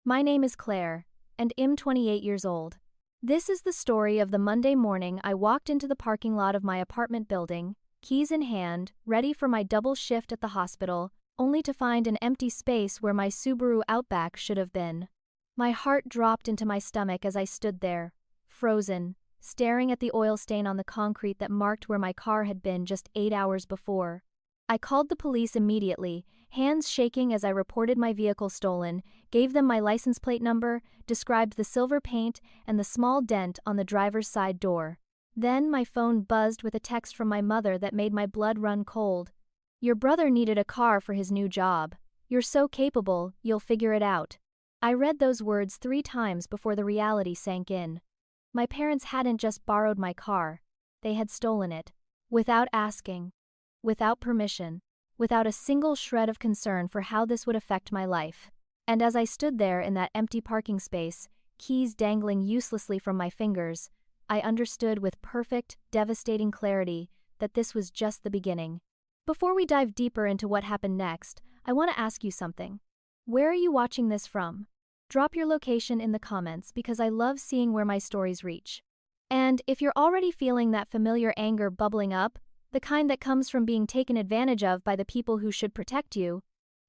My name is Claire, and I'm 28 years old. This is the story of the Monday morning I walked into the parking lot of my apartment building, keys in hand, ready for my double shift at the hospital, only to find an empty space where my Subaru Outback should have been. My heart dropped into my stomach as I stood there, frozen, staring at the oil stain on the concrete that marked where my car had been just 8 hours before. I called the police immediately, hands shaking as I reported my vehicle stolen, gave them my license plate number, described the silver paint and the small dent on the driver's side door. Then my phone buzzed with a text from my mother that made my blood run cold. "Your brother needed a car for his new job. You're so capable, you'll figure it out." I read those words 3 times before the reality sank in. My parents hadn't just borrowed my car, they had stolen it. Without asking. Without permission. Without a single shred of concern for how this would affect my life. And as I stood there in that empty parking space, keys dangling uselessly from my fingers, I understood with perfect, devastating clarity that this was just the beginning. Before we dive deeper into what happened next, I want to ask you something. Where are you watching this from? Drop your location in the comments because I love seeing where my stories reach. And if you're already feeling that familiar anger bubbling up, the kind that comes from being taken advantage of by the people who should protect you,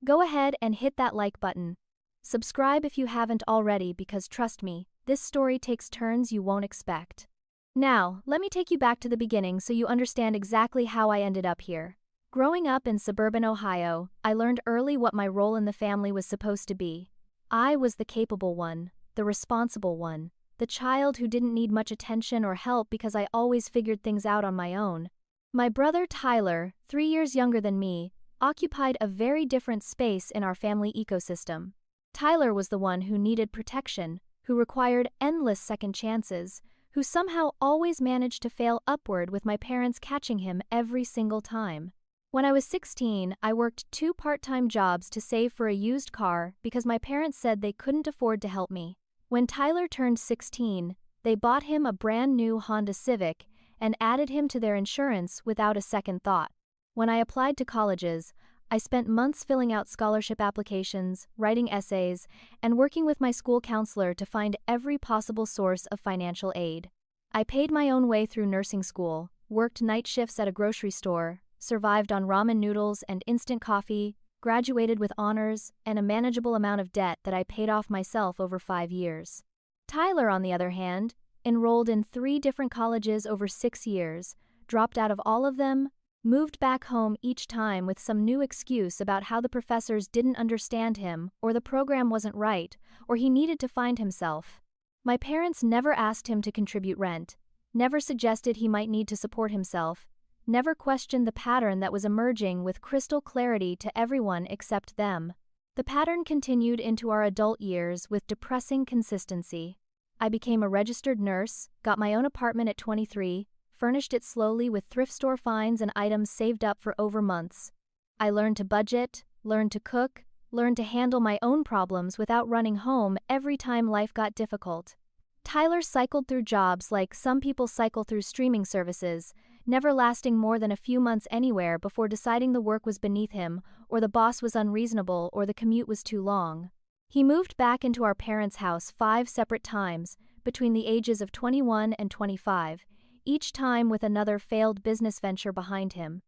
go ahead and hit that like button. Subscribe if you haven't already because trust me, this story takes turns you won't expect. Now, let me take you back to the beginning so you understand exactly how I ended up here. Growing up in suburban Ohio, I learned early what my role in the family was supposed to be. I was the capable one, the responsible one, the child who didn't need much attention or help because I always figured things out on my own. My brother Tyler, 3 years younger than me, occupied a very different space in our family ecosystem. Tyler was the one who needed protection, who required endless second chances, who somehow always managed to fail upward with my parents catching him every single time. When I was 16, I worked 2 part-time jobs to save for a used car because my parents said they couldn't afford to help me. When Tyler turned 16, they bought him a brand new Honda Civic and added him to their insurance without a second thought. When I applied to colleges, I spent months filling out scholarship applications, writing essays, and working with my school counselor to find every possible source of financial aid. I paid my own way through nursing school, worked night shifts at a grocery store, survived on ramen noodles and instant coffee, graduated with honors, and a manageable amount of debt that I paid off myself over 5 years. Tyler, on the other hand, enrolled in 3 different colleges over 6 years, dropped out of all of them, moved back home each time with some new excuse about how the professors didn't understand him, or the program wasn't right, or he needed to find himself. My parents never asked him to contribute rent, never suggested he might need to support himself, never questioned the pattern that was emerging with crystal clarity to everyone except them. The pattern continued into our adult years with depressing consistency. I became a registered nurse, got my own apartment at 23, furnished it slowly with thrift store finds and items saved up for over months. I learned to budget, learned to cook, learned to handle my own problems without running home every time life got difficult. Tyler cycled through jobs like some people cycle through streaming services, never lasting more than a few months anywhere before deciding the work was beneath him, or the boss was unreasonable, or the commute was too long. He moved back into our parents' house 5 separate times, between the ages of 21 and 25, each time with another failed business venture behind him.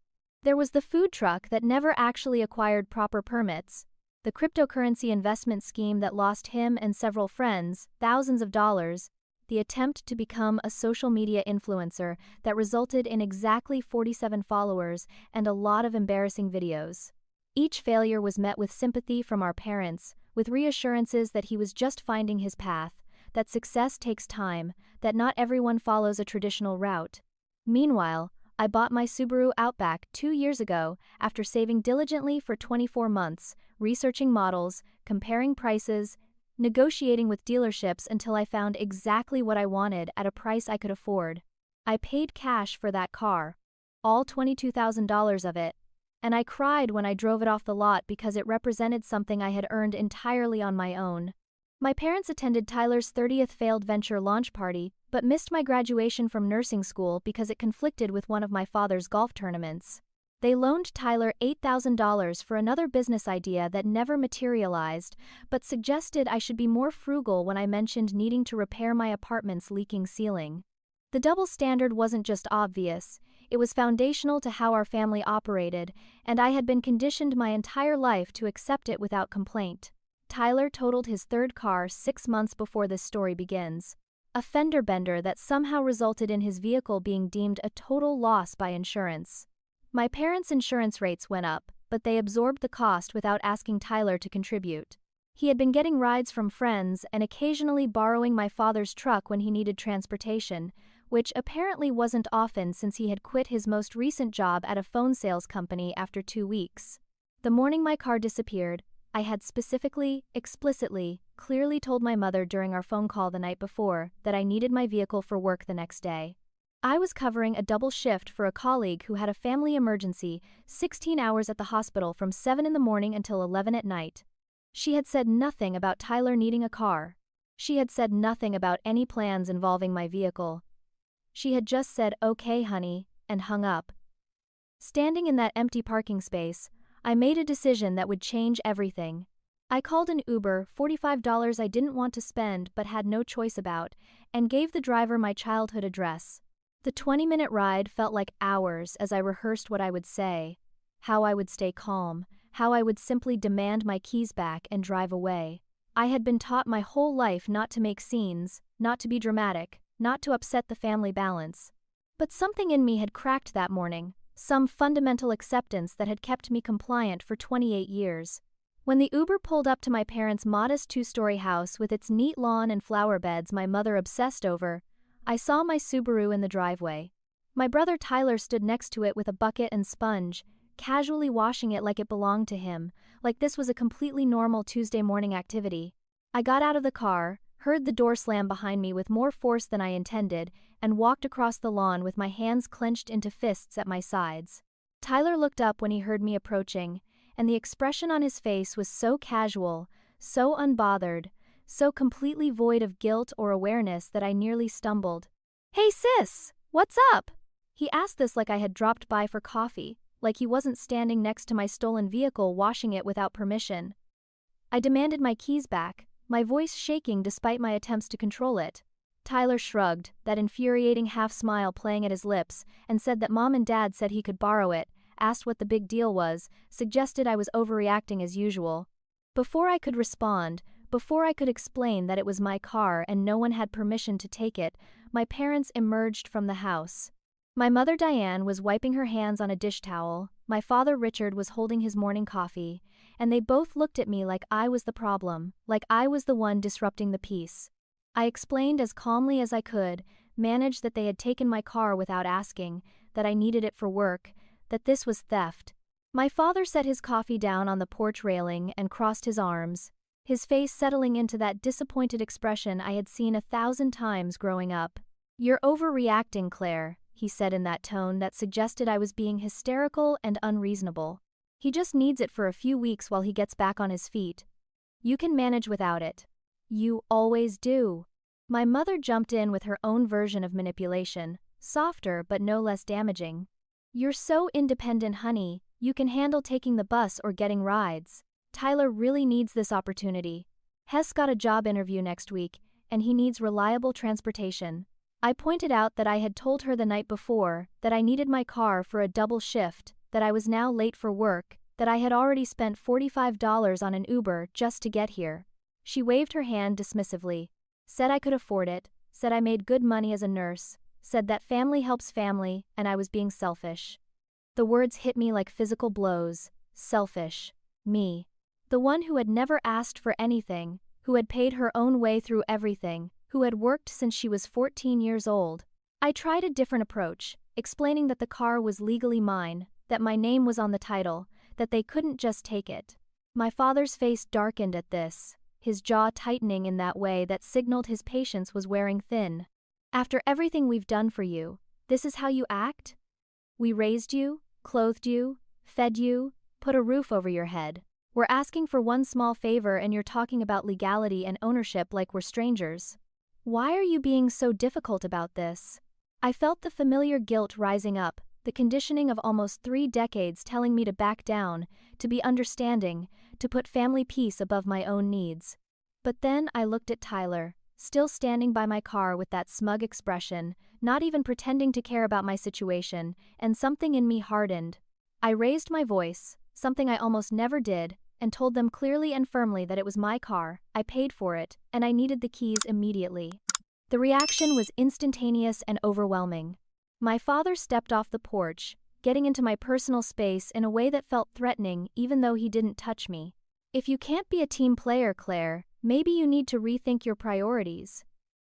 There was the food truck that never actually acquired proper permits, the cryptocurrency investment scheme that lost him and several friends thousands of dollars, the attempt to become a social media influencer that resulted in exactly 47 followers and a lot of embarrassing videos. Each failure was met with sympathy from our parents, with reassurances that he was just finding his path, that success takes time, that not everyone follows a traditional route. Meanwhile, I bought my Subaru Outback 2 years ago after saving diligently for 24 months, researching models, comparing prices, negotiating with dealerships until I found exactly what I wanted at a price I could afford. I paid cash for that car, all $22,000 of it, and I cried when I drove it off the lot because it represented something I had earned entirely on my own. My parents attended Tyler's 30th failed venture launch party, but missed my graduation from nursing school because it conflicted with one of my father's golf tournaments. They loaned Tyler $8,000 for another business idea that never materialized, but suggested I should be more frugal when I mentioned needing to repair my apartment's leaking ceiling. The double standard wasn't just obvious, it was foundational to how our family operated, and I had been conditioned my entire life to accept it without complaint. Tyler totaled his third car 6 months before this story begins. A fender bender that somehow resulted in his vehicle being deemed a total loss by insurance. My parents' insurance rates went up, but they absorbed the cost without asking Tyler to contribute. He had been getting rides from friends and occasionally borrowing my father's truck when he needed transportation, which apparently wasn't often since he had quit his most recent job at a phone sales company after 2 weeks. The morning my car disappeared, I had explicitly, clearly told my mother during our phone call the night before that I needed my vehicle for work the next day. I was covering a double shift for a colleague who had a family emergency, 16 hours at the hospital from 7 in the morning until 11 at night. She had said nothing about Tyler needing a car. She had said nothing about any plans involving my vehicle. She had just said, "Okay, honey," and hung up. Standing in that empty parking space, I made a decision that would change everything. I called an Uber, $45 I didn't want to spend but had no choice about, and gave the driver my childhood address. The 20-minute ride felt like hours as I rehearsed what I would say, how I would stay calm, how I would simply demand my keys back and drive away. I had been taught my whole life not to make scenes, not to be dramatic, not to upset the family balance. But something in me had cracked that morning, some fundamental acceptance that had kept me compliant for 28 years. When the Uber pulled up to my parents' modest 2-story house with its neat lawn and flower beds my mother obsessed over, I saw my Subaru in the driveway. My brother Tyler stood next to it with a bucket and sponge, casually washing it like it belonged to him, like this was a completely normal Tuesday morning activity. I got out of the car, heard the door slam behind me with more force than I intended, and walked across the lawn with my hands clenched into fists at my sides. Tyler looked up when he heard me approaching, and the expression on his face was so casual, so unbothered, so completely void of guilt or awareness that I nearly stumbled. "Hey sis, what's up?" He asked this like I had dropped by for coffee, like he wasn't standing next to my stolen vehicle washing it without permission. I demanded my keys back, my voice shaking despite my attempts to control it. Tyler shrugged, that infuriating half-smile playing at his lips, and said that Mom and Dad said he could borrow it, asked what the big deal was, suggested I was overreacting as usual. Before I could respond, before I could explain that it was my car and no one had permission to take it, my parents emerged from the house. My mother Diane was wiping her hands on a dish towel, my father Richard was holding his morning coffee, and they both looked at me like I was the problem, like I was the one disrupting the peace. I explained as calmly as I could, managed that they had taken my car without asking, that I needed it for work, that this was theft. My father set his coffee down on the porch railing and crossed his arms, his face settling into that disappointed expression I had seen 1,000 times growing up. "You're overreacting, Claire," he said in that tone that suggested I was being hysterical and unreasonable. "He just needs it for a few weeks while he gets back on his feet. You can manage without it. You always do." My mother jumped in with her own version of manipulation, softer but no less damaging. "You're so independent, honey, you can handle taking the bus or getting rides. Tyler really needs this opportunity. Hess got a job interview next week, and he needs reliable transportation." I pointed out that I had told her the night before that I needed my car for a double shift, that I was now late for work, that I had already spent $45 on an Uber just to get here. She waved her hand dismissively, said I could afford it, said I made good money as a nurse, said that family helps family and I was being selfish. The words hit me like physical blows. Selfish. Me. The one who had never asked for anything, who had paid her own way through everything, who had worked since she was 14 years old. I tried a different approach, explaining that the car was legally mine, that my name was on the title, that they couldn't just take it. My father's face darkened at this, his jaw tightening in that way that signaled his patience was wearing thin. "After everything we've done for you, this is how you act? We raised you, clothed you, fed you, put a roof over your head. We're asking for one small favor and you're talking about legality and ownership like we're strangers. Why are you being so difficult about this?" I felt the familiar guilt rising up, the conditioning of almost 3 decades telling me to back down, to be understanding, to put family peace above my own needs. But then I looked at Tyler, still standing by my car with that smug expression, not even pretending to care about my situation, and something in me hardened. I raised my voice, something I almost never did, and told them clearly and firmly that it was my car, I paid for it, and I needed the keys immediately. The reaction was instantaneous and overwhelming. My father stepped off the porch, getting into my personal space in a way that felt threatening even though he didn't touch me. If you can't be a team player, Claire, maybe you need to rethink your priorities.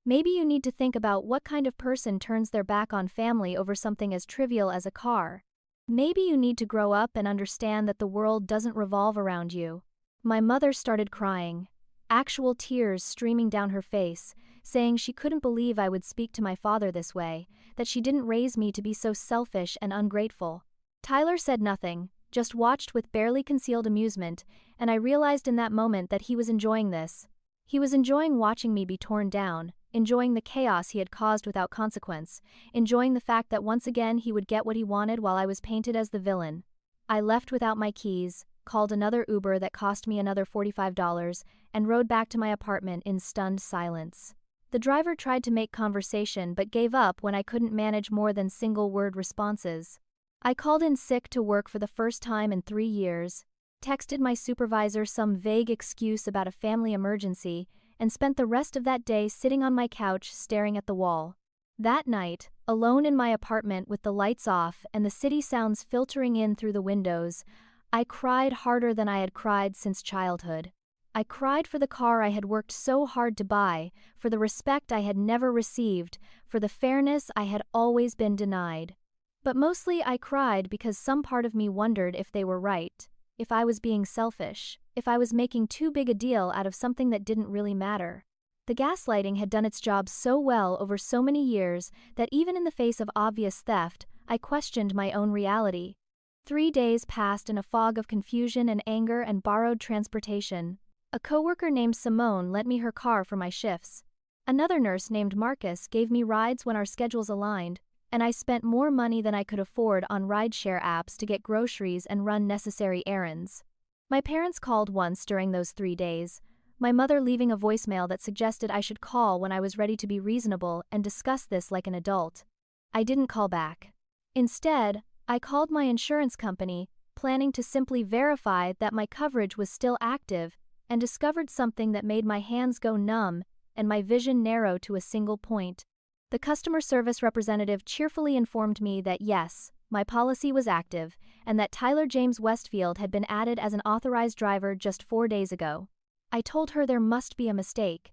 Maybe you need to think about what kind of person turns their back on family over something as trivial as a car. Maybe you need to grow up and understand that the world doesn't revolve around you. My mother started crying, actual tears streaming down her face, saying she couldn't believe I would speak to my father this way, that she didn't raise me to be so selfish and ungrateful. Tyler said nothing, just watched with barely concealed amusement, and I realized in that moment that he was enjoying this. He was enjoying watching me be torn down, enjoying the chaos he had caused without consequence, enjoying the fact that once again he would get what he wanted while I was painted as the villain. I left without my keys, called another Uber that cost me another $45, and rode back to my apartment in stunned silence. The driver tried to make conversation but gave up when I couldn't manage more than single-word responses. I called in sick to work for the first time in 3 years, texted my supervisor some vague excuse about a family emergency, and spent the rest of that day sitting on my couch staring at the wall. That night, alone in my apartment with the lights off and the city sounds filtering in through the windows, I cried harder than I had cried since childhood. I cried for the car I had worked so hard to buy, for the respect I had never received, for the fairness I had always been denied. But mostly I cried because some part of me wondered if they were right, if I was being selfish, if I was making too big a deal out of something that didn't really matter. The gaslighting had done its job so well over so many years that even in the face of obvious theft, I questioned my own reality. 3 days passed in a fog of confusion and anger and borrowed transportation. A coworker named Simone lent me her car for my shifts. Another nurse named Marcus gave me rides when our schedules aligned, and I spent more money than I could afford on rideshare apps to get groceries and run necessary errands. My parents called once during those 3 days, my mother leaving a voicemail that suggested I should call when I was ready to be reasonable and discuss this like an adult. I didn't call back. Instead, I called my insurance company, planning to simply verify that my coverage was still active, and discovered something that made my hands go numb and my vision narrow to a single point. The customer service representative cheerfully informed me that yes, my policy was active, and that Tyler James Westfield had been added as an authorized driver just 4 days ago. I told her there must be a mistake,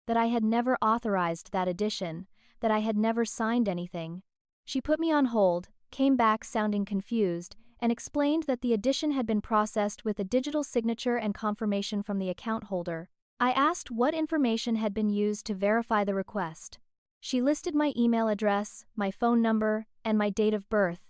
that I had never authorized that addition, that I had never signed anything. She put me on hold, came back sounding confused, and explained that the addition had been processed with a digital signature and confirmation from the account holder. I asked what information had been used to verify the request. She listed my email address, my phone number, and my date of birth,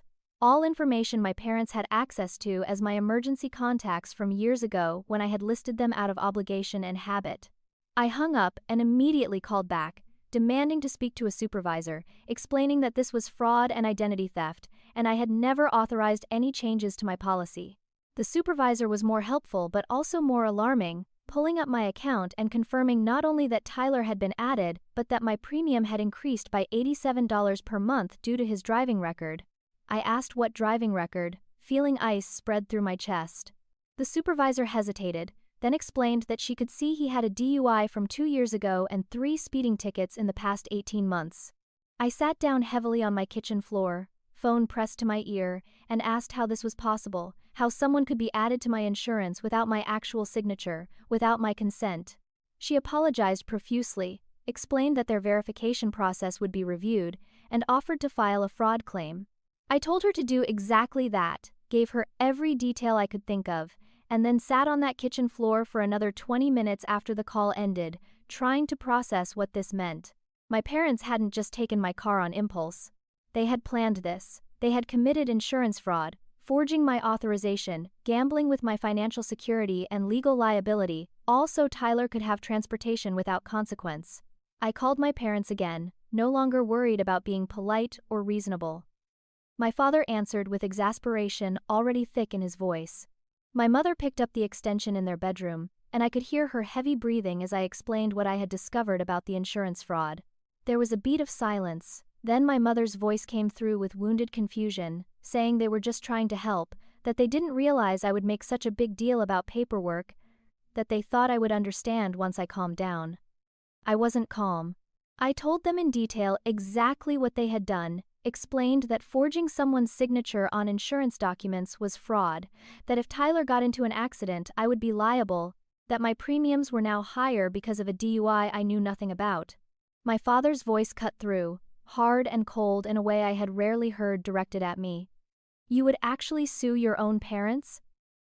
all information my parents had access to as my emergency contacts from years ago when I had listed them out of obligation and habit. I hung up and immediately called back, demanding to speak to a supervisor, explaining that this was fraud and identity theft, and I had never authorized any changes to my policy. The supervisor was more helpful but also more alarming, pulling up my account and confirming not only that Tyler had been added, but that my premium had increased by $87 per month due to his driving record. I asked what driving record, feeling ice spread through my chest. The supervisor hesitated, then explained that she could see he had a DUI from 2 years ago and 3 speeding tickets in the past 18 months. I sat down heavily on my kitchen floor, phone pressed to my ear, and asked how this was possible, how someone could be added to my insurance without my actual signature, without my consent. She apologized profusely, explained that their verification process would be reviewed, and offered to file a fraud claim. I told her to do exactly that, gave her every detail I could think of, and then sat on that kitchen floor for another 20 minutes after the call ended, trying to process what this meant. My parents hadn't just taken my car on impulse. They had planned this. They had committed insurance fraud, forging my authorization, gambling with my financial security and legal liability, all so Tyler could have transportation without consequence. I called my parents again, no longer worried about being polite or reasonable. My father answered with exasperation already thick in his voice. My mother picked up the extension in their bedroom, and I could hear her heavy breathing as I explained what I had discovered about the insurance fraud. There was a beat of silence, then my mother's voice came through with wounded confusion, saying they were just trying to help, that they didn't realize I would make such a big deal about paperwork, that they thought I would understand once I calmed down. I wasn't calm. I told them in detail exactly what they had done, explained that forging someone's signature on insurance documents was fraud, that if Tyler got into an accident I would be liable, that my premiums were now higher because of a DUI I knew nothing about. My father's voice cut through, hard and cold in a way I had rarely heard directed at me. You would actually sue your own parents?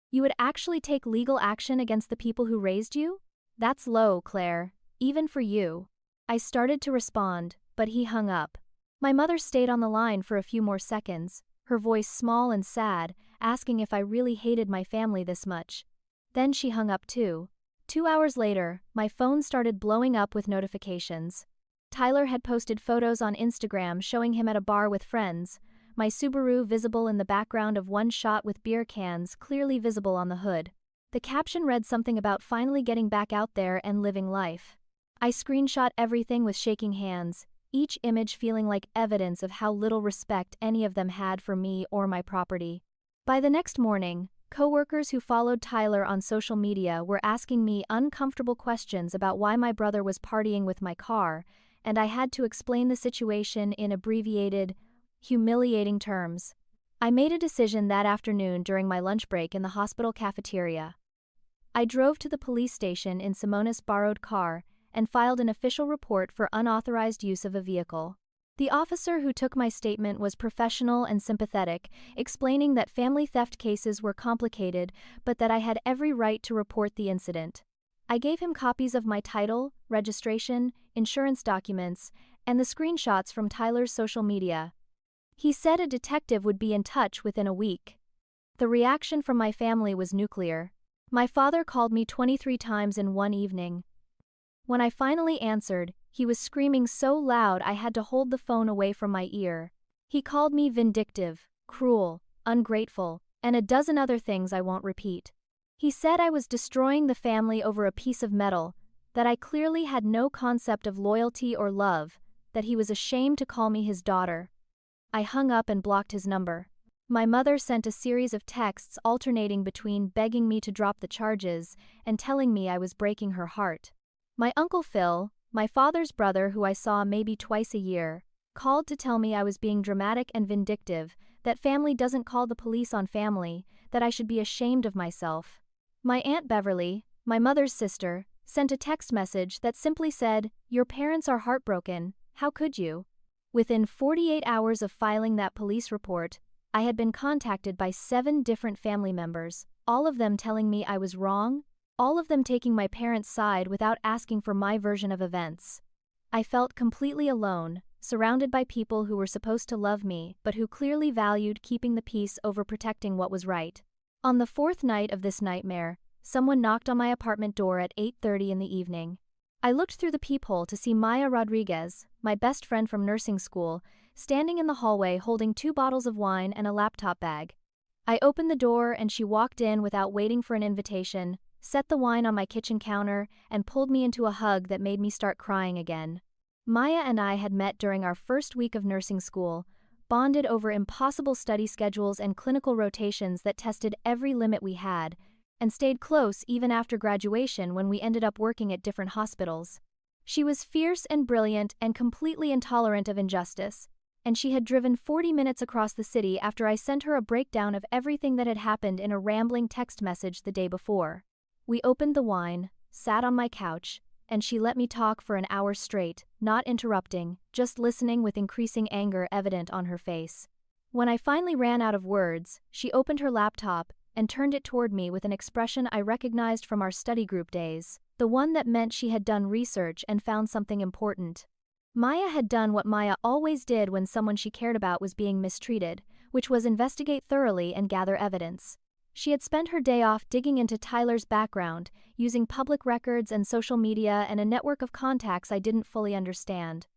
You would actually take legal action against the people who raised you? That's low, Claire, even for you. I started to respond, but he hung up. My mother stayed on the line for a few more seconds, her voice small and sad, asking if I really hated my family this much. Then she hung up too. 2 hours later, my phone started blowing up with notifications. Tyler had posted photos on Instagram showing him at a bar with friends, my Subaru visible in the background of one shot with beer cans clearly visible on the hood. The caption read something about finally getting back out there and living life. I screenshot everything with shaking hands, each image feeling like evidence of how little respect any of them had for me or my property. By the next morning, coworkers who followed Tyler on social media were asking me uncomfortable questions about why my brother was partying with my car, and I had to explain the situation in abbreviated, humiliating terms. I made a decision that afternoon during my lunch break in the hospital cafeteria. I drove to the police station in Simona's borrowed car and filed an official report for unauthorized use of a vehicle. The officer who took my statement was professional and sympathetic, explaining that family theft cases were complicated but that I had every right to report the incident. I gave him copies of my title, registration, insurance documents, and the screenshots from Tyler's social media. He said a detective would be in touch within a week. The reaction from my family was nuclear. My father called me 23 times in one evening. When I finally answered, he was screaming so loud I had to hold the phone away from my ear. He called me vindictive, cruel, ungrateful, and a dozen other things I won't repeat. He said I was destroying the family over a piece of metal, that I clearly had no concept of loyalty or love, that he was ashamed to call me his daughter. I hung up and blocked his number. My mother sent a series of texts alternating between begging me to drop the charges and telling me I was breaking her heart. My Uncle Phil, my father's brother who I saw maybe twice a year, called to tell me I was being dramatic and vindictive, that family doesn't call the police on family, that I should be ashamed of myself. My Aunt Beverly, my mother's sister, sent a text message that simply said, "Your parents are heartbroken, how could you?" Within 48 hours of filing that police report, I had been contacted by 7 different family members, all of them telling me I was wrong, all of them taking my parents' side without asking for my version of events. I felt completely alone, surrounded by people who were supposed to love me but who clearly valued keeping the peace over protecting what was right. On the 4th night of this nightmare, someone knocked on my apartment door at 8:30 in the evening. I looked through the peephole to see Maya Rodriguez, my best friend from nursing school, standing in the hallway holding 2 bottles of wine and a laptop bag. I opened the door and she walked in without waiting for an invitation, set the wine on my kitchen counter, and pulled me into a hug that made me start crying again. Maya and I had met during our first week of nursing school, bonded over impossible study schedules and clinical rotations that tested every limit we had, and stayed close even after graduation when we ended up working at different hospitals. She was fierce and brilliant and completely intolerant of injustice, and she had driven 40 minutes across the city after I sent her a breakdown of everything that had happened in a rambling text message the day before. We opened the wine, sat on my couch, and she let me talk for an hour straight, not interrupting, just listening with increasing anger evident on her face. When I finally ran out of words, she opened her laptop and turned it toward me with an expression I recognized from our study group days, the one that meant she had done research and found something important. Maya had done what Maya always did when someone she cared about was being mistreated, which was investigate thoroughly and gather evidence. She had spent her day off digging into Tyler's background, using public records and social media and a network of contacts I didn't fully understand.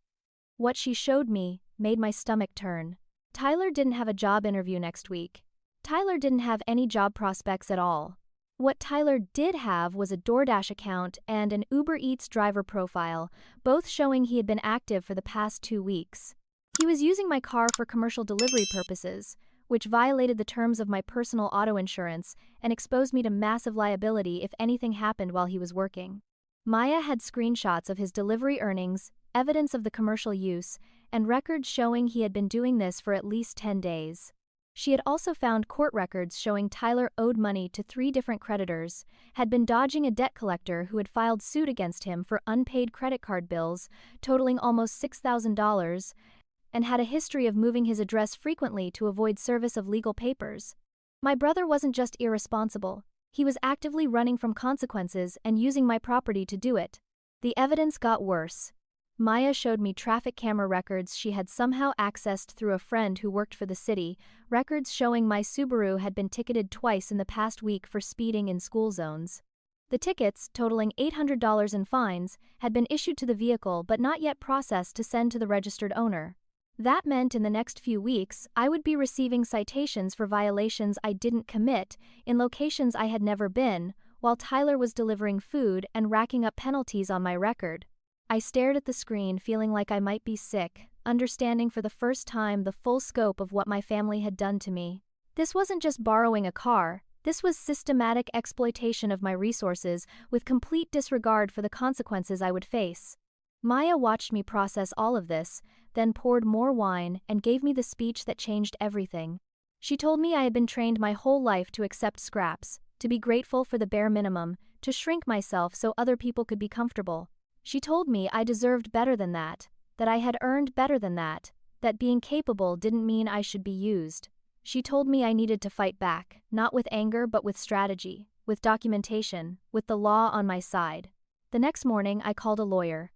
What she showed me made my stomach turn. Tyler didn't have a job interview next week. Tyler didn't have any job prospects at all. What Tyler did have was a DoorDash account and an Uber Eats driver profile, both showing he had been active for the past 2 weeks. He was using my car for commercial delivery purposes, which violated the terms of my personal auto insurance and exposed me to massive liability if anything happened while he was working. Maya had screenshots of his delivery earnings, evidence of the commercial use, and records showing he had been doing this for at least 10 days. She had also found court records showing Tyler owed money to 3 different creditors, had been dodging a debt collector who had filed suit against him for unpaid credit card bills, totaling almost $6,000, and had a history of moving his address frequently to avoid service of legal papers. My brother wasn't just irresponsible, he was actively running from consequences and using my property to do it. The evidence got worse. Maya showed me traffic camera records she had somehow accessed through a friend who worked for the city, records showing my Subaru had been ticketed twice in the past week for speeding in school zones. The tickets, totaling $800 in fines, had been issued to the vehicle but not yet processed to send to the registered owner. That meant in the next few weeks, I would be receiving citations for violations I didn't commit in locations I had never been, while Tyler was delivering food and racking up penalties on my record. I stared at the screen feeling like I might be sick, understanding for the first time the full scope of what my family had done to me. This wasn't just borrowing a car, this was systematic exploitation of my resources with complete disregard for the consequences I would face. Maya watched me process all of this, then poured more wine and gave me the speech that changed everything. She told me I had been trained my whole life to accept scraps, to be grateful for the bare minimum, to shrink myself so other people could be comfortable. She told me I deserved better than that I had earned better than that being capable didn't mean I should be used. She told me I needed to fight back, not with anger but with strategy, with documentation, with the law on my side. The next morning I called a lawyer.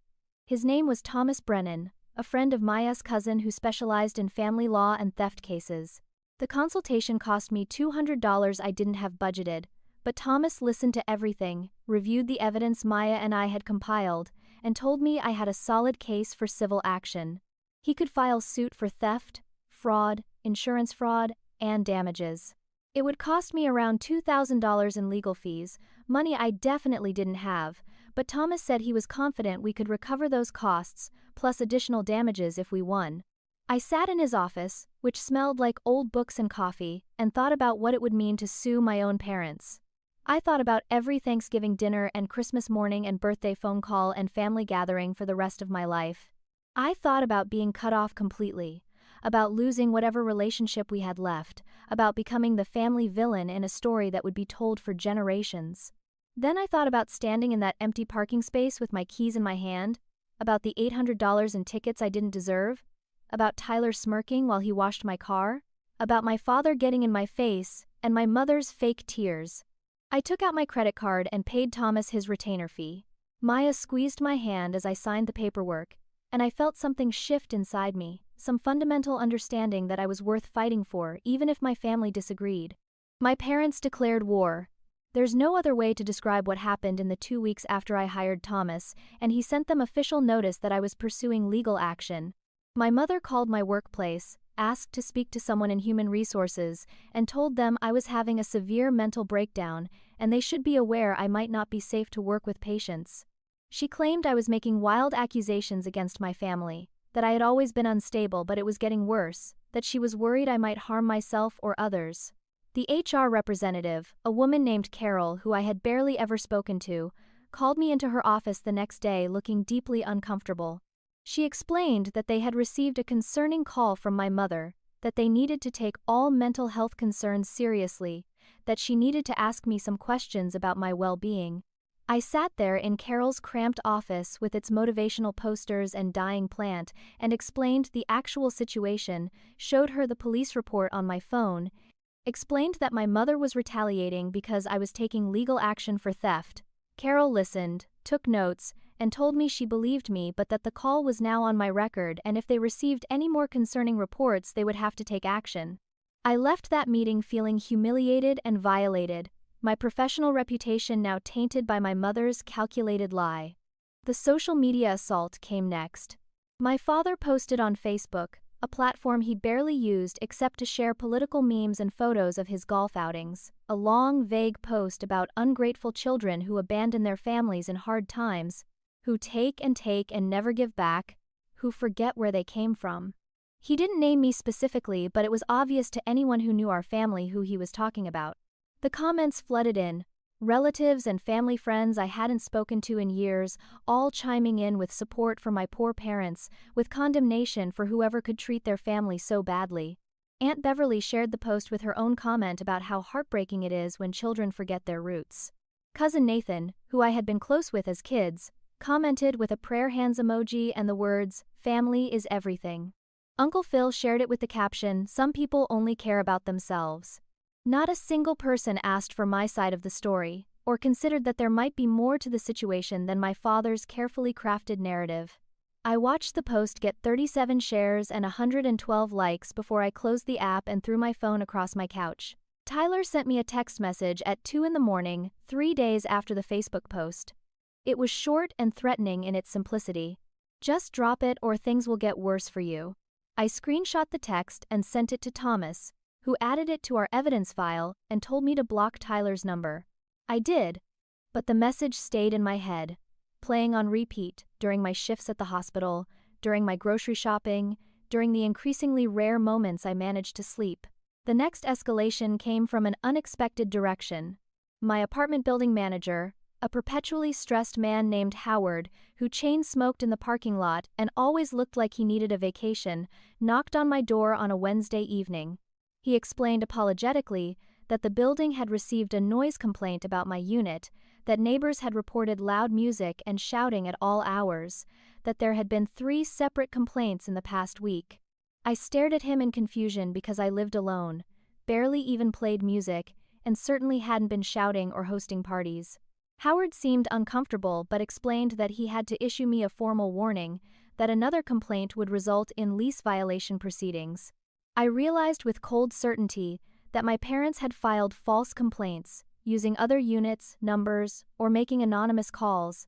His name was Thomas Brennan, a friend of Maya's cousin who specialized in family law and theft cases. The consultation cost me $200 I didn't have budgeted, but Thomas listened to everything, reviewed the evidence Maya and I had compiled, and told me I had a solid case for civil action. He could file suit for theft, fraud, insurance fraud, and damages. It would cost me around $2,000 in legal fees, money I definitely didn't have, but Thomas said he was confident we could recover those costs, plus additional damages if we won. I sat in his office, which smelled like old books and coffee, and thought about what it would mean to sue my own parents. I thought about every Thanksgiving dinner and Christmas morning and birthday phone call and family gathering for the rest of my life. I thought about being cut off completely, about losing whatever relationship we had left, about becoming the family villain in a story that would be told for generations. Then I thought about standing in that empty parking space with my keys in my hand, about the $800 in tickets I didn't deserve, about Tyler smirking while he washed my car, about my father getting in my face, and my mother's fake tears. I took out my credit card and paid Thomas his retainer fee. Maya squeezed my hand as I signed the paperwork, and I felt something shift inside me, some fundamental understanding that I was worth fighting for even if my family disagreed. My parents declared war. There's no other way to describe what happened in the 2 weeks after I hired Thomas, and he sent them official notice that I was pursuing legal action. My mother called my workplace, asked to speak to someone in human resources, and told them I was having a severe mental breakdown and they should be aware I might not be safe to work with patients. She claimed I was making wild accusations against my family, that I had always been unstable but it was getting worse, that she was worried I might harm myself or others. The HR representative, a woman named Carol who I had barely ever spoken to, called me into her office the next day looking deeply uncomfortable. She explained that they had received a concerning call from my mother, that they needed to take all mental health concerns seriously, that she needed to ask me some questions about my well-being. I sat there in Carol's cramped office with its motivational posters and dying plant and explained the actual situation, showed her the police report on my phone, explained that my mother was retaliating because I was taking legal action for theft. Carol listened, took notes, and told me she believed me but that the call was now on my record and if they received any more concerning reports they would have to take action. I left that meeting feeling humiliated and violated, my professional reputation now tainted by my mother's calculated lie. The social media assault came next. My father posted on Facebook, a platform he barely used except to share political memes and photos of his golf outings, a long, vague post about ungrateful children who abandon their families in hard times, who take and never give back, who forget where they came from. He didn't name me specifically, but it was obvious to anyone who knew our family who he was talking about. The comments flooded in, relatives and family friends I hadn't spoken to in years, all chiming in with support for my poor parents, with condemnation for whoever could treat their family so badly. Aunt Beverly shared the post with her own comment about how heartbreaking it is when children forget their roots. Cousin Nathan, who I had been close with as kids, commented with a prayer hands emoji and the words, "Family is everything." Uncle Phil shared it with the caption, "Some people only care about themselves." Not a single person asked for my side of the story, or considered that there might be more to the situation than my father's carefully crafted narrative. I watched the post get 37 shares and 112 likes before I closed the app and threw my phone across my couch. Tyler sent me a text message at 2 a.m, 3 days after the Facebook post. It was short and threatening in its simplicity. "Just drop it or things will get worse for you." I screenshot the text and sent it to Thomas, who added it to our evidence file and told me to block Tyler's number. I did, but the message stayed in my head, playing on repeat during my shifts at the hospital, during my grocery shopping, during the increasingly rare moments I managed to sleep. The next escalation came from an unexpected direction. My apartment building manager, a perpetually stressed man named Howard, who chain-smoked in the parking lot and always looked like he needed a vacation, knocked on my door on a Wednesday evening. He explained apologetically that the building had received a noise complaint about my unit, that neighbors had reported loud music and shouting at all hours, that there had been 3 separate complaints in the past week. I stared at him in confusion because I lived alone, barely even played music, and certainly hadn't been shouting or hosting parties. Howard seemed uncomfortable but explained that he had to issue me a formal warning, that another complaint would result in lease violation proceedings. I realized with cold certainty that my parents had filed false complaints, using other units, numbers, or making anonymous calls.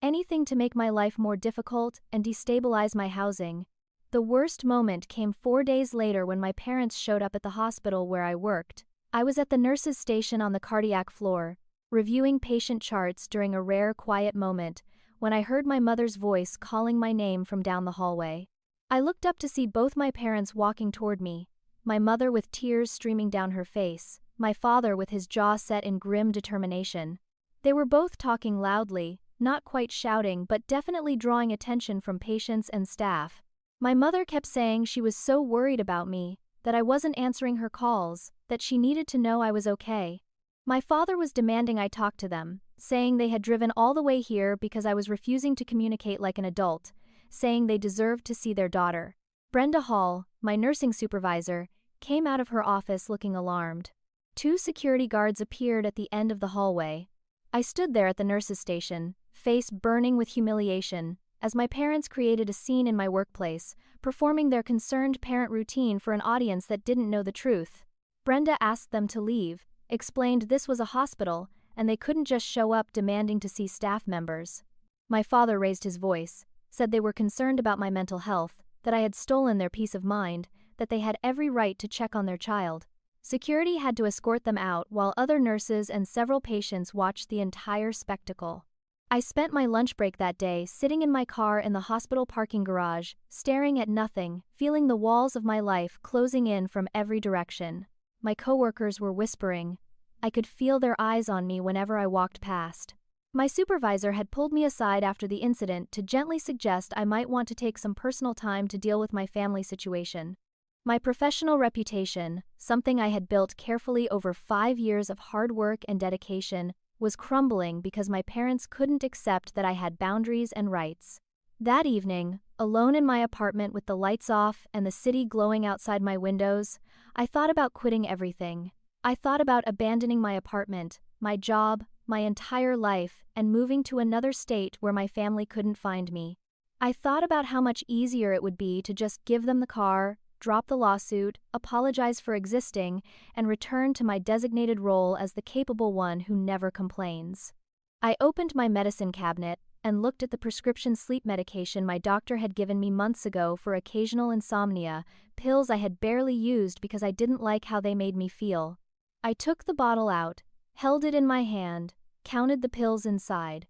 Anything to make my life more difficult and destabilize my housing. The worst moment came 4 days later when my parents showed up at the hospital where I worked. I was at the nurse's station on the cardiac floor, reviewing patient charts during a rare quiet moment, when I heard my mother's voice calling my name from down the hallway. I looked up to see both my parents walking toward me, my mother with tears streaming down her face, my father with his jaw set in grim determination. They were both talking loudly, not quite shouting but definitely drawing attention from patients and staff. My mother kept saying she was so worried about me, that I wasn't answering her calls, that she needed to know I was okay. My father was demanding I talk to them, saying they had driven all the way here because I was refusing to communicate like an adult, saying they deserved to see their daughter. Brenda Hall, my nursing supervisor, came out of her office looking alarmed. 2 security guards appeared at the end of the hallway. I stood there at the nurse's station, face burning with humiliation, as my parents created a scene in my workplace, performing their concerned parent routine for an audience that didn't know the truth. Brenda asked them to leave, explained this was a hospital, and they couldn't just show up demanding to see staff members. My father raised his voice, said they were concerned about my mental health, that I had stolen their peace of mind, that they had every right to check on their child. Security had to escort them out while other nurses and several patients watched the entire spectacle. I spent my lunch break that day sitting in my car in the hospital parking garage, staring at nothing, feeling the walls of my life closing in from every direction. My coworkers were whispering. I could feel their eyes on me whenever I walked past. My supervisor had pulled me aside after the incident to gently suggest I might want to take some personal time to deal with my family situation. My professional reputation, something I had built carefully over 5 years of hard work and dedication, was crumbling because my parents couldn't accept that I had boundaries and rights. That evening, alone in my apartment with the lights off and the city glowing outside my windows, I thought about quitting everything. I thought about abandoning my apartment, my job, my entire life, and moving to another state where my family couldn't find me. I thought about how much easier it would be to just give them the car, drop the lawsuit, apologize for existing, and return to my designated role as the capable one who never complains. I opened my medicine cabinet and looked at the prescription sleep medication my doctor had given me months ago for occasional insomnia, pills I had barely used because I didn't like how they made me feel. I took the bottle out, held it in my hand, counted the pills inside.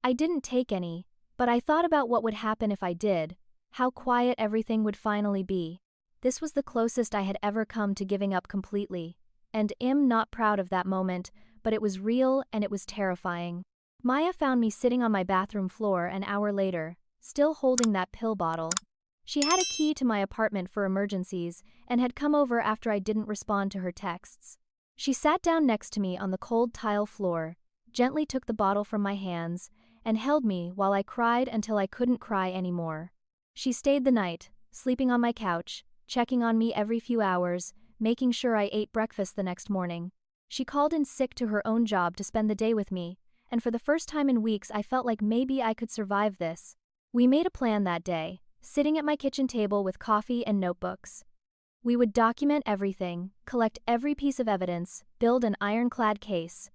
I didn't take any, but I thought about what would happen if I did, how quiet everything would finally be. This was the closest I had ever come to giving up completely, and I'm not proud of that moment, but it was real and it was terrifying. Maya found me sitting on my bathroom floor an hour later, still holding that pill bottle. She had a key to my apartment for emergencies and had come over after I didn't respond to her texts. She sat down next to me on the cold tile floor, gently took the bottle from my hands, and held me while I cried until I couldn't cry anymore. She stayed the night, sleeping on my couch, checking on me every few hours, making sure I ate breakfast the next morning. She called in sick to her own job to spend the day with me, and for the first time in weeks I felt like maybe I could survive this. We made a plan that day, sitting at my kitchen table with coffee and notebooks. We would document everything, collect every piece of evidence, build an ironclad case.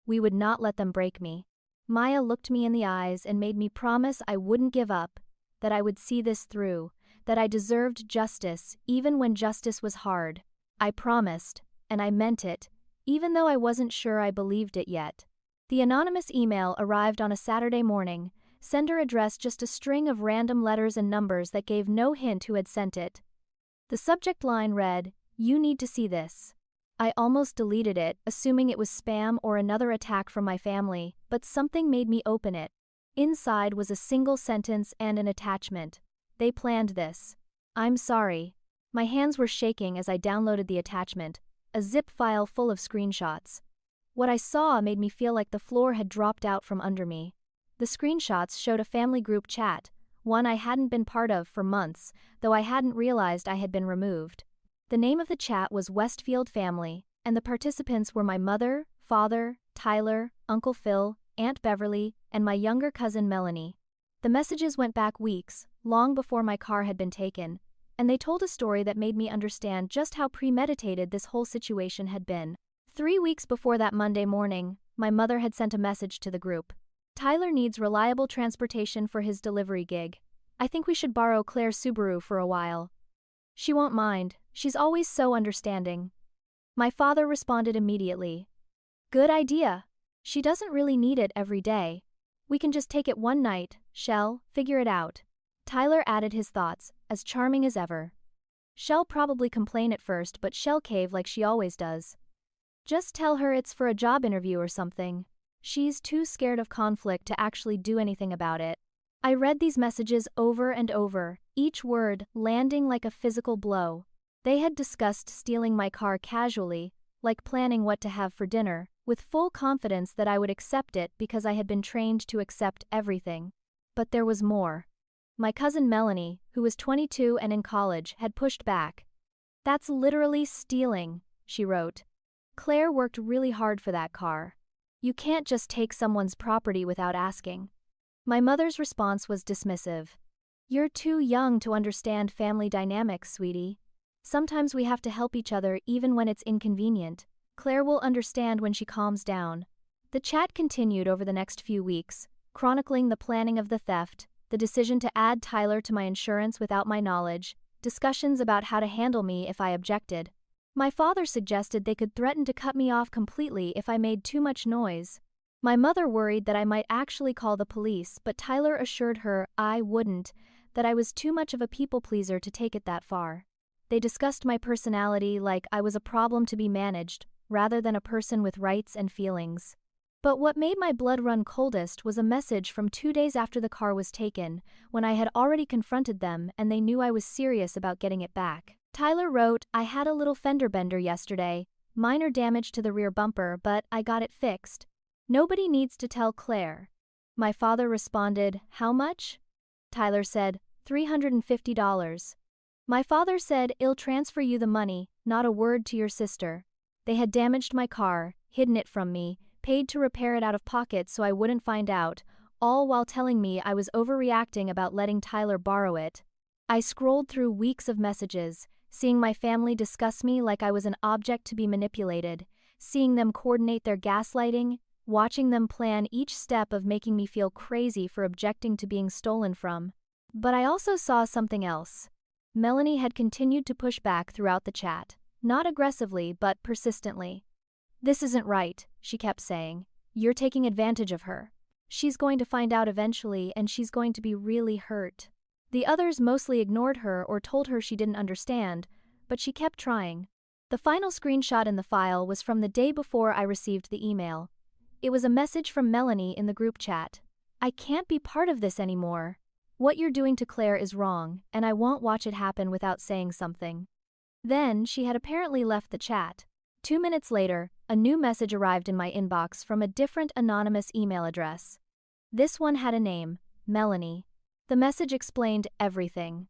We would not let them break me. Maya looked me in the eyes and made me promise I wouldn't give up, that I would see this through, that I deserved justice, even when justice was hard. I promised, and I meant it, even though I wasn't sure I believed it yet. The anonymous email arrived on a Saturday morning, sender addressed just a string of random letters and numbers that gave no hint who had sent it. The subject line read, "You need to see this." I almost deleted it, assuming it was spam or another attack from my family, but something made me open it. Inside was a single sentence and an attachment. They planned this. I'm sorry. My hands were shaking as I downloaded the attachment, a zip file full of screenshots. What I saw made me feel like the floor had dropped out from under me. The screenshots showed a family group chat, one I hadn't been part of for months, though I hadn't realized I had been removed. The name of the chat was Westfield Family, and the participants were my mother, father, Tyler, Uncle Phil, Aunt Beverly, and my younger cousin Melanie. The messages went back weeks, long before my car had been taken, and they told a story that made me understand just how premeditated this whole situation had been. 3 weeks before that Monday morning, my mother had sent a message to the group. Tyler needs reliable transportation for his delivery gig. I think we should borrow Claire's Subaru for a while. She won't mind, she's always so understanding. My father responded immediately. Good idea. She doesn't really need it every day. We can just take it one night, Shell, figure it out. Tyler added his thoughts, as charming as ever. Shell probably complain at first, but she'll cave like she always does. Just tell her it's for a job interview or something. She's too scared of conflict to actually do anything about it. I read these messages over and over, each word landing like a physical blow. They had discussed stealing my car casually, like planning what to have for dinner, with full confidence that I would accept it because I had been trained to accept everything. But there was more. My cousin Melanie, who was 22 and in college, had pushed back. That's literally stealing, she wrote. Claire worked really hard for that car. You can't just take someone's property without asking. My mother's response was dismissive. You're too young to understand family dynamics, sweetie. Sometimes we have to help each other even when it's inconvenient. Claire will understand when she calms down. The chat continued over the next few weeks, chronicling the planning of the theft, the decision to add Tyler to my insurance without my knowledge, discussions about how to handle me if I objected. My father suggested they could threaten to cut me off completely if I made too much noise. My mother worried that I might actually call the police, but Tyler assured her I wouldn't, that I was too much of a people pleaser to take it that far. They discussed my personality like I was a problem to be managed, rather than a person with rights and feelings. But what made my blood run coldest was a message from 2 days after the car was taken, when I had already confronted them and they knew I was serious about getting it back. Tyler wrote, I had a little fender bender yesterday, minor damage to the rear bumper, but I got it fixed. Nobody needs to tell Claire. My father responded, how much? Tyler said, $350. My father said, I'll transfer you the money, not a word to your sister. They had damaged my car, hidden it from me, paid to repair it out of pocket so I wouldn't find out, all while telling me I was overreacting about letting Tyler borrow it. I scrolled through weeks of messages, seeing my family discuss me like I was an object to be manipulated, seeing them coordinate their gaslighting, watching them plan each step of making me feel crazy for objecting to being stolen from. But I also saw something else. Melanie had continued to push back throughout the chat, not aggressively but persistently. "This isn't right," she kept saying. "You're taking advantage of her. She's going to find out eventually and she's going to be really hurt." The others mostly ignored her or told her she didn't understand, but she kept trying. The final screenshot in the file was from the day before I received the email. It was a message from Melanie in the group chat. "I can't be part of this anymore. What you're doing to Claire is wrong, and I won't watch it happen without saying something." Then, she had apparently left the chat. 2 minutes later, a new message arrived in my inbox from a different anonymous email address. This one had a name, Melanie. The message explained everything.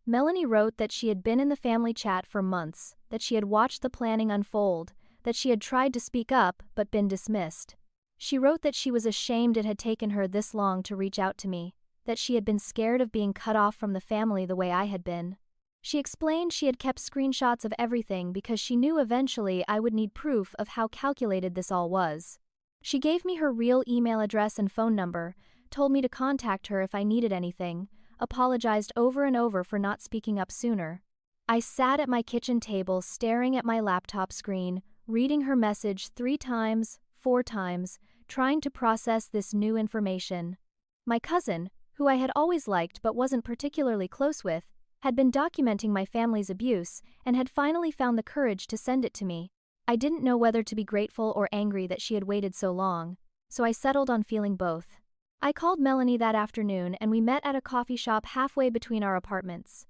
Melanie wrote that she had been in the family chat for months, that she had watched the planning unfold, that she had tried to speak up but been dismissed. She wrote that she was ashamed it had taken her this long to reach out to me, that she had been scared of being cut off from the family the way I had been. She explained she had kept screenshots of everything because she knew eventually I would need proof of how calculated this all was. She gave me her real email address and phone number, told me to contact her if I needed anything, apologized over and over for not speaking up sooner. I sat at my kitchen table staring at my laptop screen, reading her message 3 times, 4 times, trying to process this new information. My cousin, who I had always liked but wasn't particularly close with, had been documenting my family's abuse and had finally found the courage to send it to me. I didn't know whether to be grateful or angry that she had waited so long, so I settled on feeling both. I called Melanie that afternoon and we met at a coffee shop halfway between our apartments.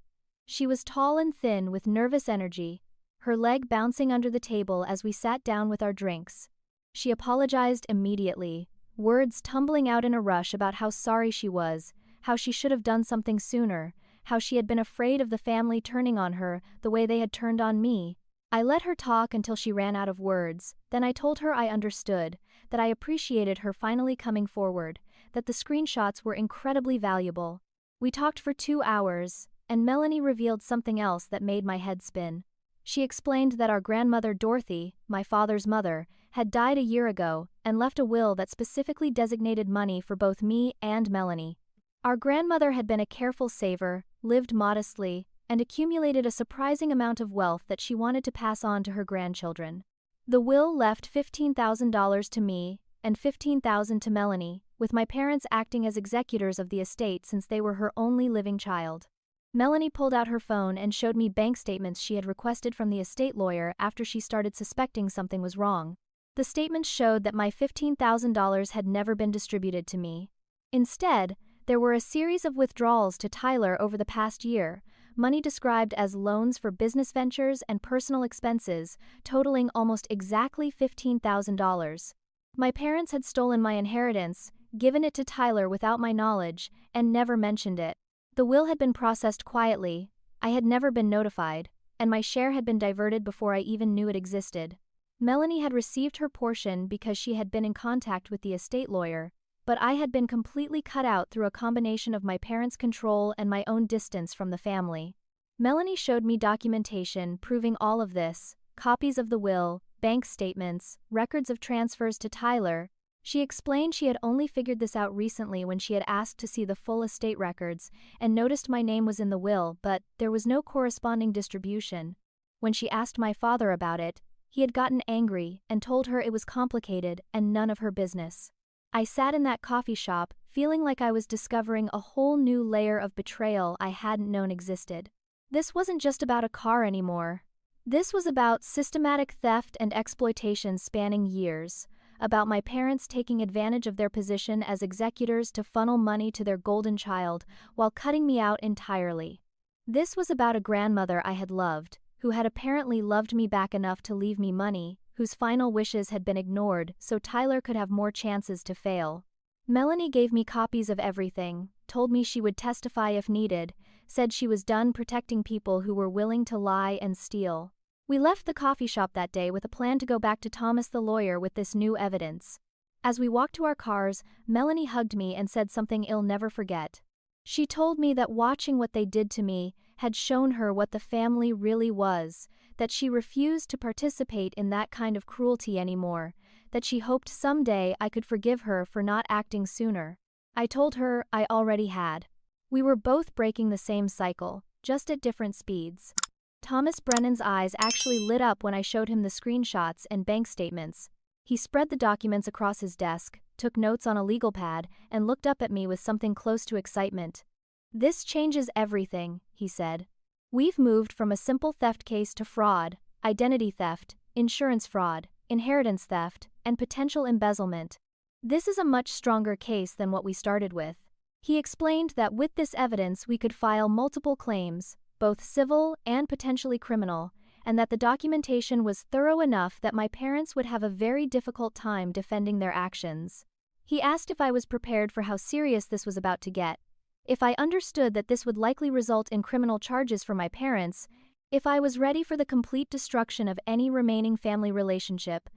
She was tall and thin with nervous energy, her leg bouncing under the table as we sat down with our drinks. She apologized immediately, words tumbling out in a rush about how sorry she was, how she should have done something sooner, how she had been afraid of the family turning on her the way they had turned on me. I let her talk until she ran out of words, then I told her I understood, that I appreciated her finally coming forward, that the screenshots were incredibly valuable. We talked for 2 hours, and Melanie revealed something else that made my head spin. She explained that our grandmother Dorothy, my father's mother, had died a year ago and left a will that specifically designated money for both me and Melanie. Our grandmother had been a careful saver, lived modestly, and accumulated a surprising amount of wealth that she wanted to pass on to her grandchildren. The will left $15,000 to me and $15,000 to Melanie, with my parents acting as executors of the estate since they were her only living child. Melanie pulled out her phone and showed me bank statements she had requested from the estate lawyer after she started suspecting something was wrong. The statements showed that my $15,000 had never been distributed to me. Instead, there were a series of withdrawals to Tyler over the past year, money described as loans for business ventures and personal expenses, totaling almost exactly $15,000. My parents had stolen my inheritance, given it to Tyler without my knowledge, and never mentioned it. The will had been processed quietly, I had never been notified, and my share had been diverted before I even knew it existed. Melanie had received her portion because she had been in contact with the estate lawyer, but I had been completely cut out through a combination of my parents' control and my own distance from the family. Melanie showed me documentation proving all of this, copies of the will, bank statements, records of transfers to Tyler. She explained she had only figured this out recently when she had asked to see the full estate records and noticed my name was in the will, but there was no corresponding distribution. When she asked my father about it, he had gotten angry and told her it was complicated and none of her business. I sat in that coffee shop, feeling like I was discovering a whole new layer of betrayal I hadn't known existed. This wasn't just about a car anymore. This was about systematic theft and exploitation spanning years, about my parents taking advantage of their position as executors to funnel money to their golden child while cutting me out entirely. This was about a grandmother I had loved, who had apparently loved me back enough to leave me money, whose final wishes had been ignored so Tyler could have more chances to fail. Melanie gave me copies of everything, told me she would testify if needed, said she was done protecting people who were willing to lie and steal. We left the coffee shop that day with a plan to go back to Thomas the lawyer with this new evidence. As we walked to our cars, Melanie hugged me and said something I'll never forget. She told me that watching what they did to me had shown her what the family really was, that she refused to participate in that kind of cruelty anymore, that she hoped someday I could forgive her for not acting sooner. I told her I already had. We were both breaking the same cycle, just at different speeds. Thomas Brennan's eyes actually lit up when I showed him the screenshots and bank statements. He spread the documents across his desk, took notes on a legal pad, and looked up at me with something close to excitement. "This changes everything," he said. "We've moved from a simple theft case to fraud, identity theft, insurance fraud, inheritance theft, and potential embezzlement. This is a much stronger case than what we started with." He explained that with this evidence we could file multiple claims, both civil and potentially criminal, and that the documentation was thorough enough that my parents would have a very difficult time defending their actions. He asked if I was prepared for how serious this was about to get, if I understood that this would likely result in criminal charges for my parents, if I was ready for the complete destruction of any remaining family relationship.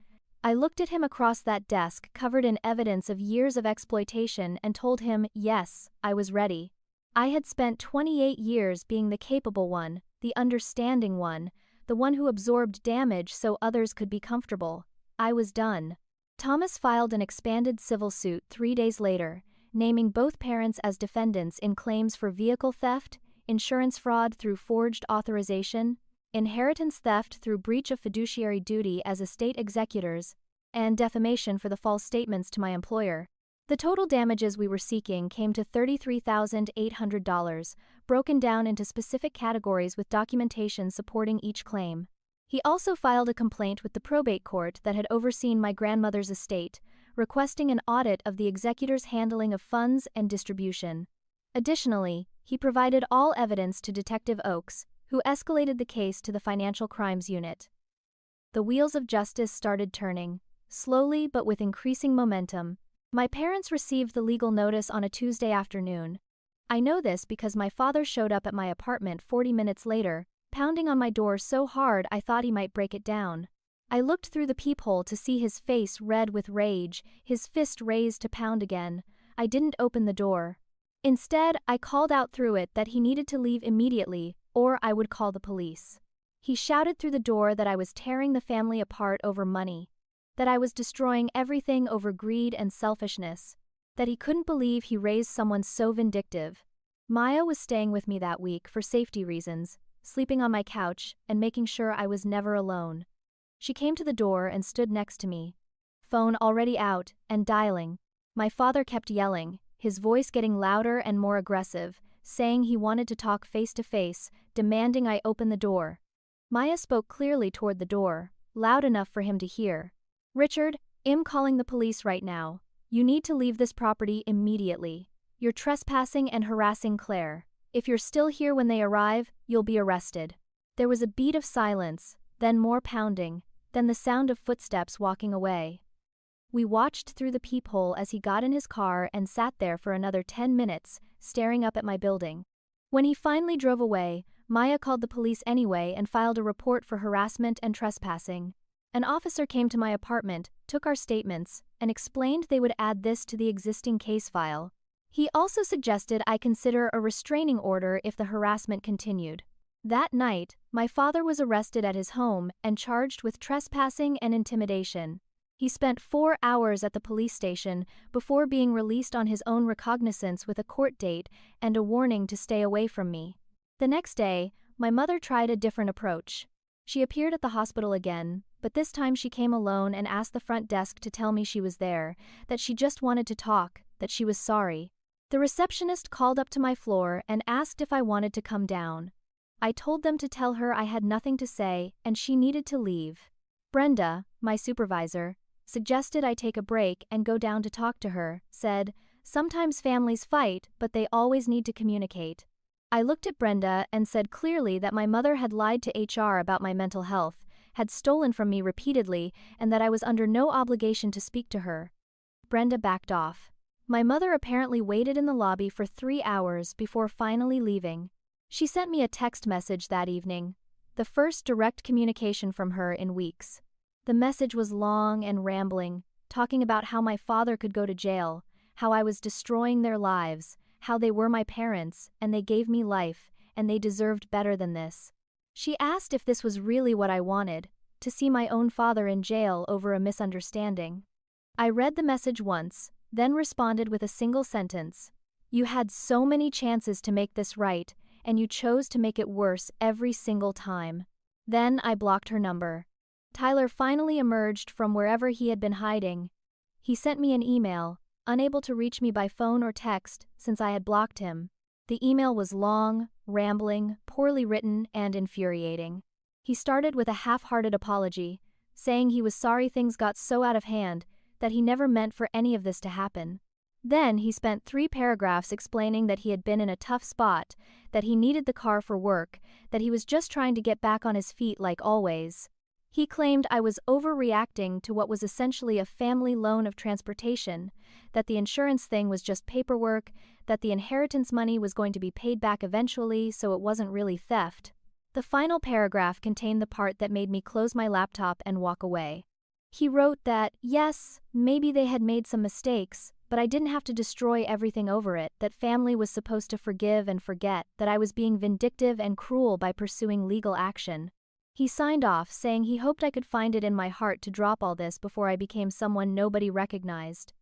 I looked at him across that desk covered in evidence of years of exploitation and told him, yes, I was ready. I had spent 28 years being the capable one, the understanding one, the one who absorbed damage so others could be comfortable. I was done. Thomas filed an expanded civil suit 3 days later, naming both parents as defendants in claims for vehicle theft, insurance fraud through forged authorization, inheritance theft through breach of fiduciary duty as estate executors, and defamation for the false statements to my employer. The total damages we were seeking came to $33,800, broken down into specific categories with documentation supporting each claim. He also filed a complaint with the probate court that had overseen my grandmother's estate, requesting an audit of the executor's handling of funds and distribution. Additionally, he provided all evidence to Detective Oakes, who escalated the case to the Financial Crimes Unit. The wheels of justice started turning, slowly but with increasing momentum. My parents received the legal notice on a Tuesday afternoon. I know this because my father showed up at my apartment 40 minutes later, pounding on my door so hard I thought he might break it down. I looked through the peephole to see his face red with rage, his fist raised to pound again. I didn't open the door. Instead, I called out through it that he needed to leave immediately, or I would call the police. He shouted through the door that I was tearing the family apart over money, that I was destroying everything over greed and selfishness, that he couldn't believe he raised someone so vindictive. Maya was staying with me that week for safety reasons, sleeping on my couch and making sure I was never alone. She came to the door and stood next to me, phone already out and dialing. My father kept yelling, his voice getting louder and more aggressive, saying he wanted to talk face to face, demanding I open the door. Maya spoke clearly toward the door, loud enough for him to hear. "Richard, I'm calling the police right now. You need to leave this property immediately. You're trespassing and harassing Claire. If you're still here when they arrive, you'll be arrested." There was a beat of silence, then more pounding, then the sound of footsteps walking away. We watched through the peephole as he got in his car and sat there for another 10 minutes, staring up at my building. When he finally drove away, Maya called the police anyway and filed a report for harassment and trespassing. An officer came to my apartment, took our statements, and explained they would add this to the existing case file. He also suggested I consider a restraining order if the harassment continued. That night, my father was arrested at his home and charged with trespassing and intimidation. He spent 4 hours at the police station before being released on his own recognizance with a court date and a warning to stay away from me. The next day, my mother tried a different approach. She appeared at the hospital again, but this time she came alone and asked the front desk to tell me she was there, that she just wanted to talk, that she was sorry. The receptionist called up to my floor and asked if I wanted to come down. I told them to tell her I had nothing to say and she needed to leave. Brenda, my supervisor, suggested I take a break and go down to talk to her, said, "Sometimes families fight, but they always need to communicate." I looked at Brenda and said clearly that my mother had lied to HR about my mental health, had stolen from me repeatedly, and that I was under no obligation to speak to her. Brenda backed off. My mother apparently waited in the lobby for 3 hours before finally leaving. She sent me a text message that evening, the first direct communication from her in weeks. The message was long and rambling, talking about how my father could go to jail, how I was destroying their lives, how they were my parents, and they gave me life, and they deserved better than this. She asked if this was really what I wanted, to see my own father in jail over a misunderstanding. I read the message once, then responded with a single sentence. You had so many chances to make this right, and you chose to make it worse every single time. Then I blocked her number. Tyler finally emerged from wherever he had been hiding. He sent me an email, unable to reach me by phone or text since I had blocked him. The email was long, rambling, poorly written, and infuriating. He started with a half-hearted apology, saying he was sorry things got so out of hand, that he never meant for any of this to happen. Then he spent 3 paragraphs explaining that he had been in a tough spot, that he needed the car for work, that he was just trying to get back on his feet like always. He claimed I was overreacting to what was essentially a family loan of transportation, that the insurance thing was just paperwork, that the inheritance money was going to be paid back eventually, so it wasn't really theft. The final paragraph contained the part that made me close my laptop and walk away. He wrote that, yes, maybe they had made some mistakes, but I didn't have to destroy everything over it, that family was supposed to forgive and forget, that I was being vindictive and cruel by pursuing legal action. He signed off saying he hoped I could find it in my heart to drop all this before I became someone nobody recognized.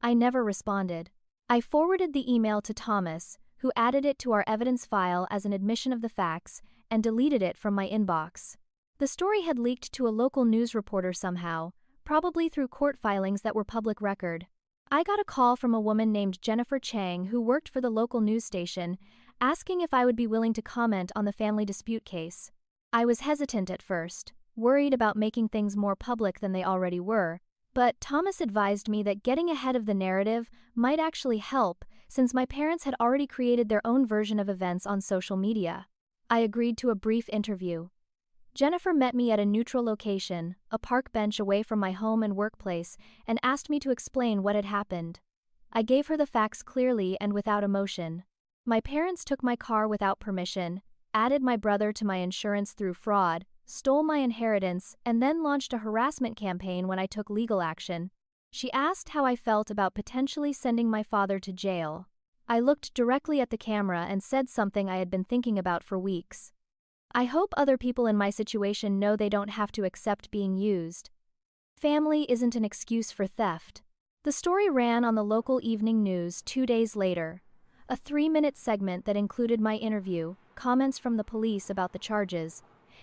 I never responded. I forwarded the email to Thomas, who added it to our evidence file as an admission of the facts, and deleted it from my inbox. The story had leaked to a local news reporter somehow, probably through court filings that were public record. I got a call from a woman named Jennifer Chang who worked for the local news station, asking if I would be willing to comment on the family dispute case. I was hesitant at first, worried about making things more public than they already were, but Thomas advised me that getting ahead of the narrative might actually help, since my parents had already created their own version of events on social media. I agreed to a brief interview. Jennifer met me at a neutral location, a park bench away from my home and workplace, and asked me to explain what had happened. I gave her the facts clearly and without emotion. My parents took my car without permission, added my brother to my insurance through fraud, stole my inheritance, and then launched a harassment campaign when I took legal action. She asked how I felt about potentially sending my father to jail. I looked directly at the camera and said something I had been thinking about for weeks. I hope other people in my situation know they don't have to accept being used. Family isn't an excuse for theft. The story ran on the local evening news 2 days later. A 3-minute segment that included my interview, comments from the police about the charges,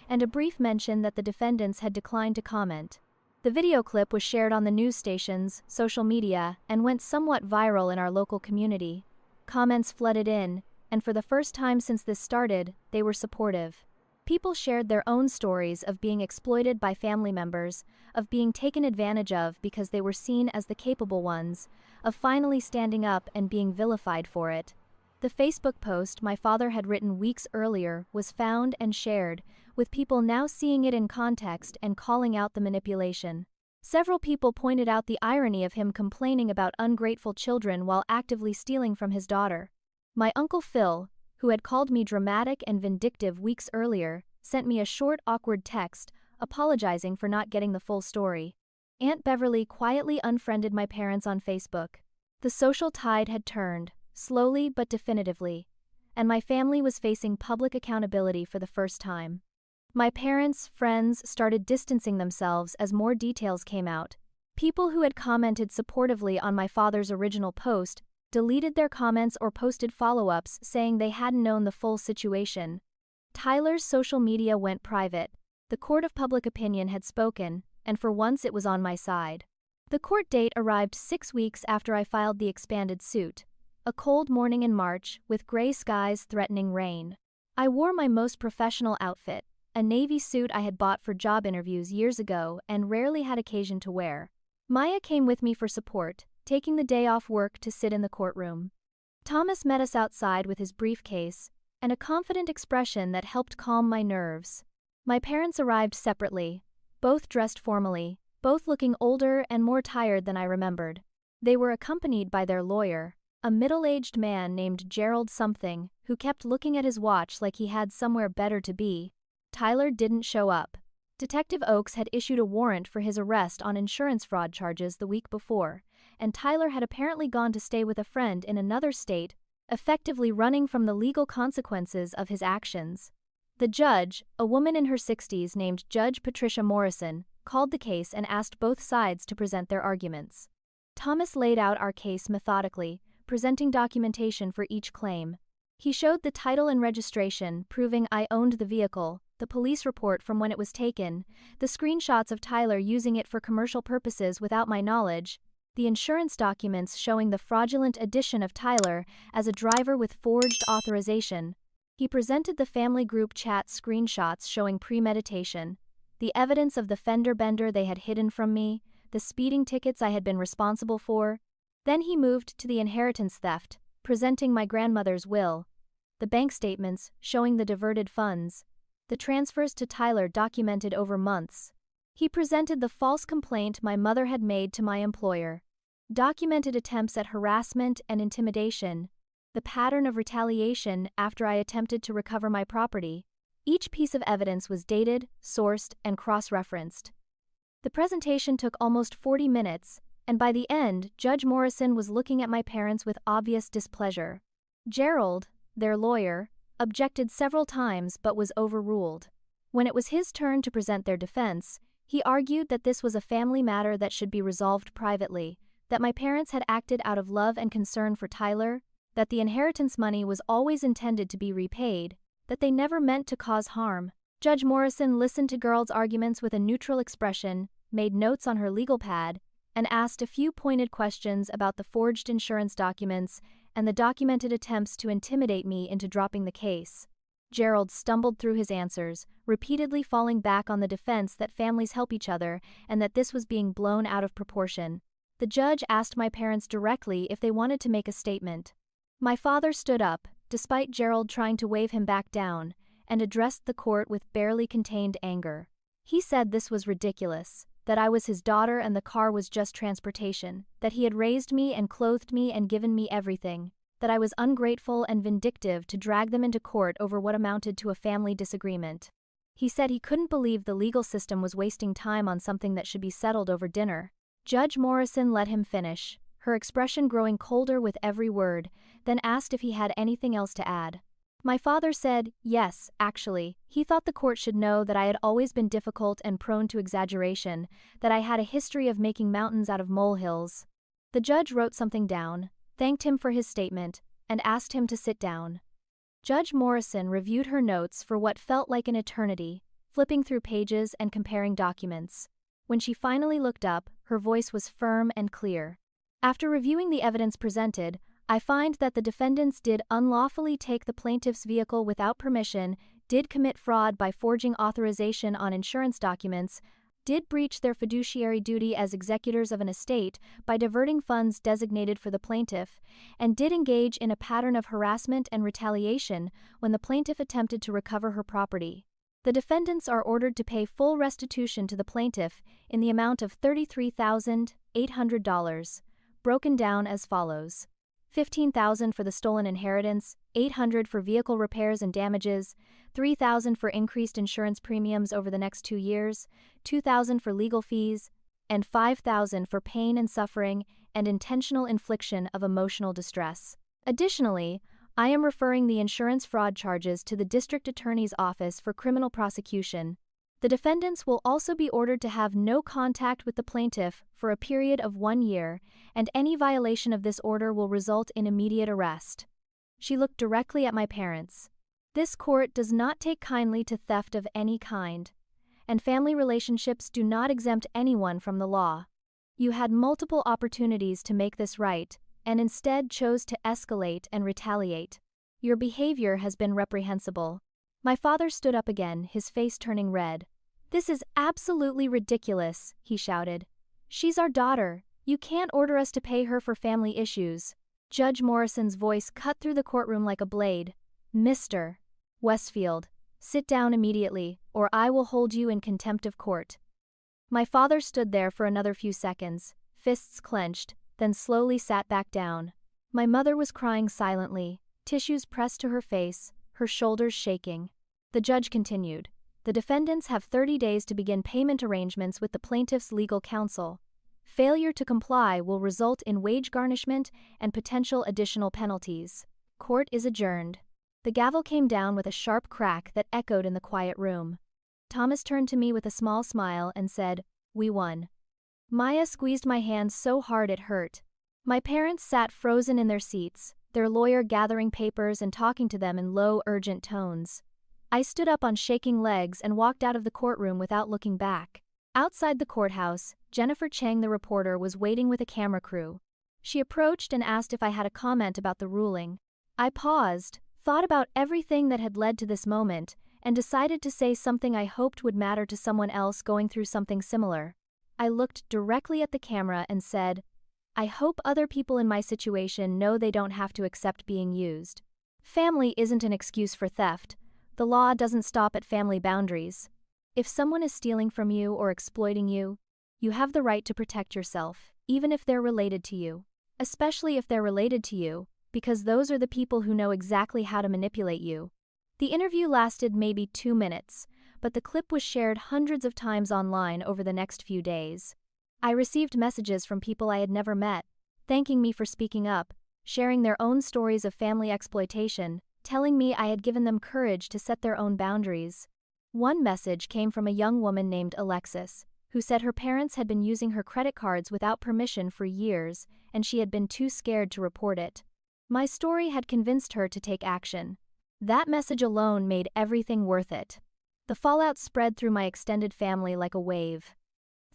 and a brief mention that the defendants had declined to comment. The video clip was shared on the news stations, social media, and went somewhat viral in our local community. Comments flooded in, and for the first time since this started, they were supportive. People shared their own stories of being exploited by family members, of being taken advantage of because they were seen as the capable ones, of finally standing up and being vilified for it. The Facebook post my father had written weeks earlier was found and shared, with people now seeing it in context and calling out the manipulation. Several people pointed out the irony of him complaining about ungrateful children while actively stealing from his daughter. My Uncle Phil, who had called me dramatic and vindictive weeks earlier, sent me a short, awkward text, apologizing for not getting the full story. Aunt Beverly quietly unfriended my parents on Facebook. The social tide had turned, slowly but definitively, and my family was facing public accountability for the first time. My parents' friends started distancing themselves as more details came out. People who had commented supportively on my father's original post deleted their comments or posted follow-ups saying they hadn't known the full situation. Tyler's social media went private. The court of public opinion had spoken, and for once it was on my side. The court date arrived 6 weeks after I filed the expanded suit. A cold morning in March, with gray skies threatening rain. I wore my most professional outfit, a navy suit I had bought for job interviews years ago and rarely had occasion to wear. Maya came with me for support, taking the day off work to sit in the courtroom. Thomas met us outside with his briefcase, and a confident expression that helped calm my nerves. My parents arrived separately, both dressed formally, both looking older and more tired than I remembered. They were accompanied by their lawyer, a middle-aged man named Gerald something, who kept looking at his watch like he had somewhere better to be. Tyler didn't show up. Detective Oakes had issued a warrant for his arrest on insurance fraud charges the week before, and Tyler had apparently gone to stay with a friend in another state, effectively running from the legal consequences of his actions. The judge, a woman in her 60s named Judge Patricia Morrison, called the case and asked both sides to present their arguments. Thomas laid out our case methodically, presenting documentation for each claim. He showed the title and registration, proving I owned the vehicle, the police report from when it was taken, the screenshots of Tyler using it for commercial purposes without my knowledge, the insurance documents showing the fraudulent addition of Tyler as a driver with forged authorization. He presented the family group chat screenshots showing premeditation, the evidence of the fender bender they had hidden from me, the speeding tickets I had been responsible for. Then he moved to the inheritance theft, presenting my grandmother's will, the bank statements showing the diverted funds, the transfers to Tyler documented over months. He presented the false complaint my mother had made to my employer, documented attempts at harassment and intimidation, the pattern of retaliation after I attempted to recover my property. Each piece of evidence was dated, sourced, and cross-referenced. The presentation took almost 40 minutes, and by the end, Judge Morrison was looking at my parents with obvious displeasure. Gerald, their lawyer, objected several times but was overruled. When it was his turn to present their defense, he argued that this was a family matter that should be resolved privately, that my parents had acted out of love and concern for Tyler, that the inheritance money was always intended to be repaid, that they never meant to cause harm. Judge Morrison listened to Gerald's arguments with a neutral expression, made notes on her legal pad, and asked a few pointed questions about the forged insurance documents and the documented attempts to intimidate me into dropping the case. Gerald stumbled through his answers, repeatedly falling back on the defense that families help each other and that this was being blown out of proportion. The judge asked my parents directly if they wanted to make a statement. My father stood up, despite Gerald trying to wave him back down, and addressed the court with barely contained anger. He said this was ridiculous, that I was his daughter and the car was just transportation, that he had raised me and clothed me and given me everything, that I was ungrateful and vindictive to drag them into court over what amounted to a family disagreement. He said he couldn't believe the legal system was wasting time on something that should be settled over dinner. Judge Morrison let him finish, her expression growing colder with every word, then asked if he had anything else to add. My father said, yes, actually, he thought the court should know that I had always been difficult and prone to exaggeration, that I had a history of making mountains out of molehills. The judge wrote something down, thanked him for his statement, and asked him to sit down. Judge Morrison reviewed her notes for what felt like an eternity, flipping through pages and comparing documents. When she finally looked up, her voice was firm and clear. After reviewing the evidence presented, I find that the defendants did unlawfully take the plaintiff's vehicle without permission, did commit fraud by forging authorization on insurance documents, did breach their fiduciary duty as executors of an estate by diverting funds designated for the plaintiff, and did engage in a pattern of harassment and retaliation when the plaintiff attempted to recover her property. The defendants are ordered to pay full restitution to the plaintiff in the amount of $33,800, broken down as follows: $15,000 for the stolen inheritance, $800 for vehicle repairs and damages, $3,000 for increased insurance premiums over the next 2 years, $2,000 for legal fees, and $5,000 for pain and suffering and intentional infliction of emotional distress. Additionally, I am referring the insurance fraud charges to the District Attorney's Office for criminal prosecution. The defendants will also be ordered to have no contact with the plaintiff for a period of 1 year, and any violation of this order will result in immediate arrest. She looked directly at my parents. This court does not take kindly to theft of any kind, and family relationships do not exempt anyone from the law. You had multiple opportunities to make this right, and instead chose to escalate and retaliate. Your behavior has been reprehensible. My father stood up again, his face turning red. "This is absolutely ridiculous," he shouted. "She's our daughter. You can't order us to pay her for family issues." Judge Morrison's voice cut through the courtroom like a blade. "Mr. Westfield, sit down immediately, or I will hold you in contempt of court." My father stood there for another few seconds, fists clenched, then slowly sat back down. My mother was crying silently, tissues pressed to her face, her shoulders shaking. The judge continued. The defendants have 30 days to begin payment arrangements with the plaintiff's legal counsel. Failure to comply will result in wage garnishment and potential additional penalties. Court is adjourned. The gavel came down with a sharp crack that echoed in the quiet room. Thomas turned to me with a small smile and said, "We won." Maya squeezed my hand so hard it hurt. My parents sat frozen in their seats, their lawyer gathering papers and talking to them in low, urgent tones. I stood up on shaking legs and walked out of the courtroom without looking back. Outside the courthouse, Jennifer Chang, the reporter, was waiting with a camera crew. She approached and asked if I had a comment about the ruling. I paused, thought about everything that had led to this moment, and decided to say something I hoped would matter to someone else going through something similar. I looked directly at the camera and said, "I hope other people in my situation know they don't have to accept being used. Family isn't an excuse for theft. The law doesn't stop at family boundaries. If someone is stealing from you or exploiting you, you have the right to protect yourself, even if they're related to you. Especially if they're related to you, because those are the people who know exactly how to manipulate you." The interview lasted maybe 2 minutes, but the clip was shared hundreds of times online over the next few days. I received messages from people I had never met, thanking me for speaking up, sharing their own stories of family exploitation, telling me I had given them courage to set their own boundaries. One message came from a young woman named Alexis, who said her parents had been using her credit cards without permission for years, and she had been too scared to report it. My story had convinced her to take action. That message alone made everything worth it. The fallout spread through my extended family like a wave.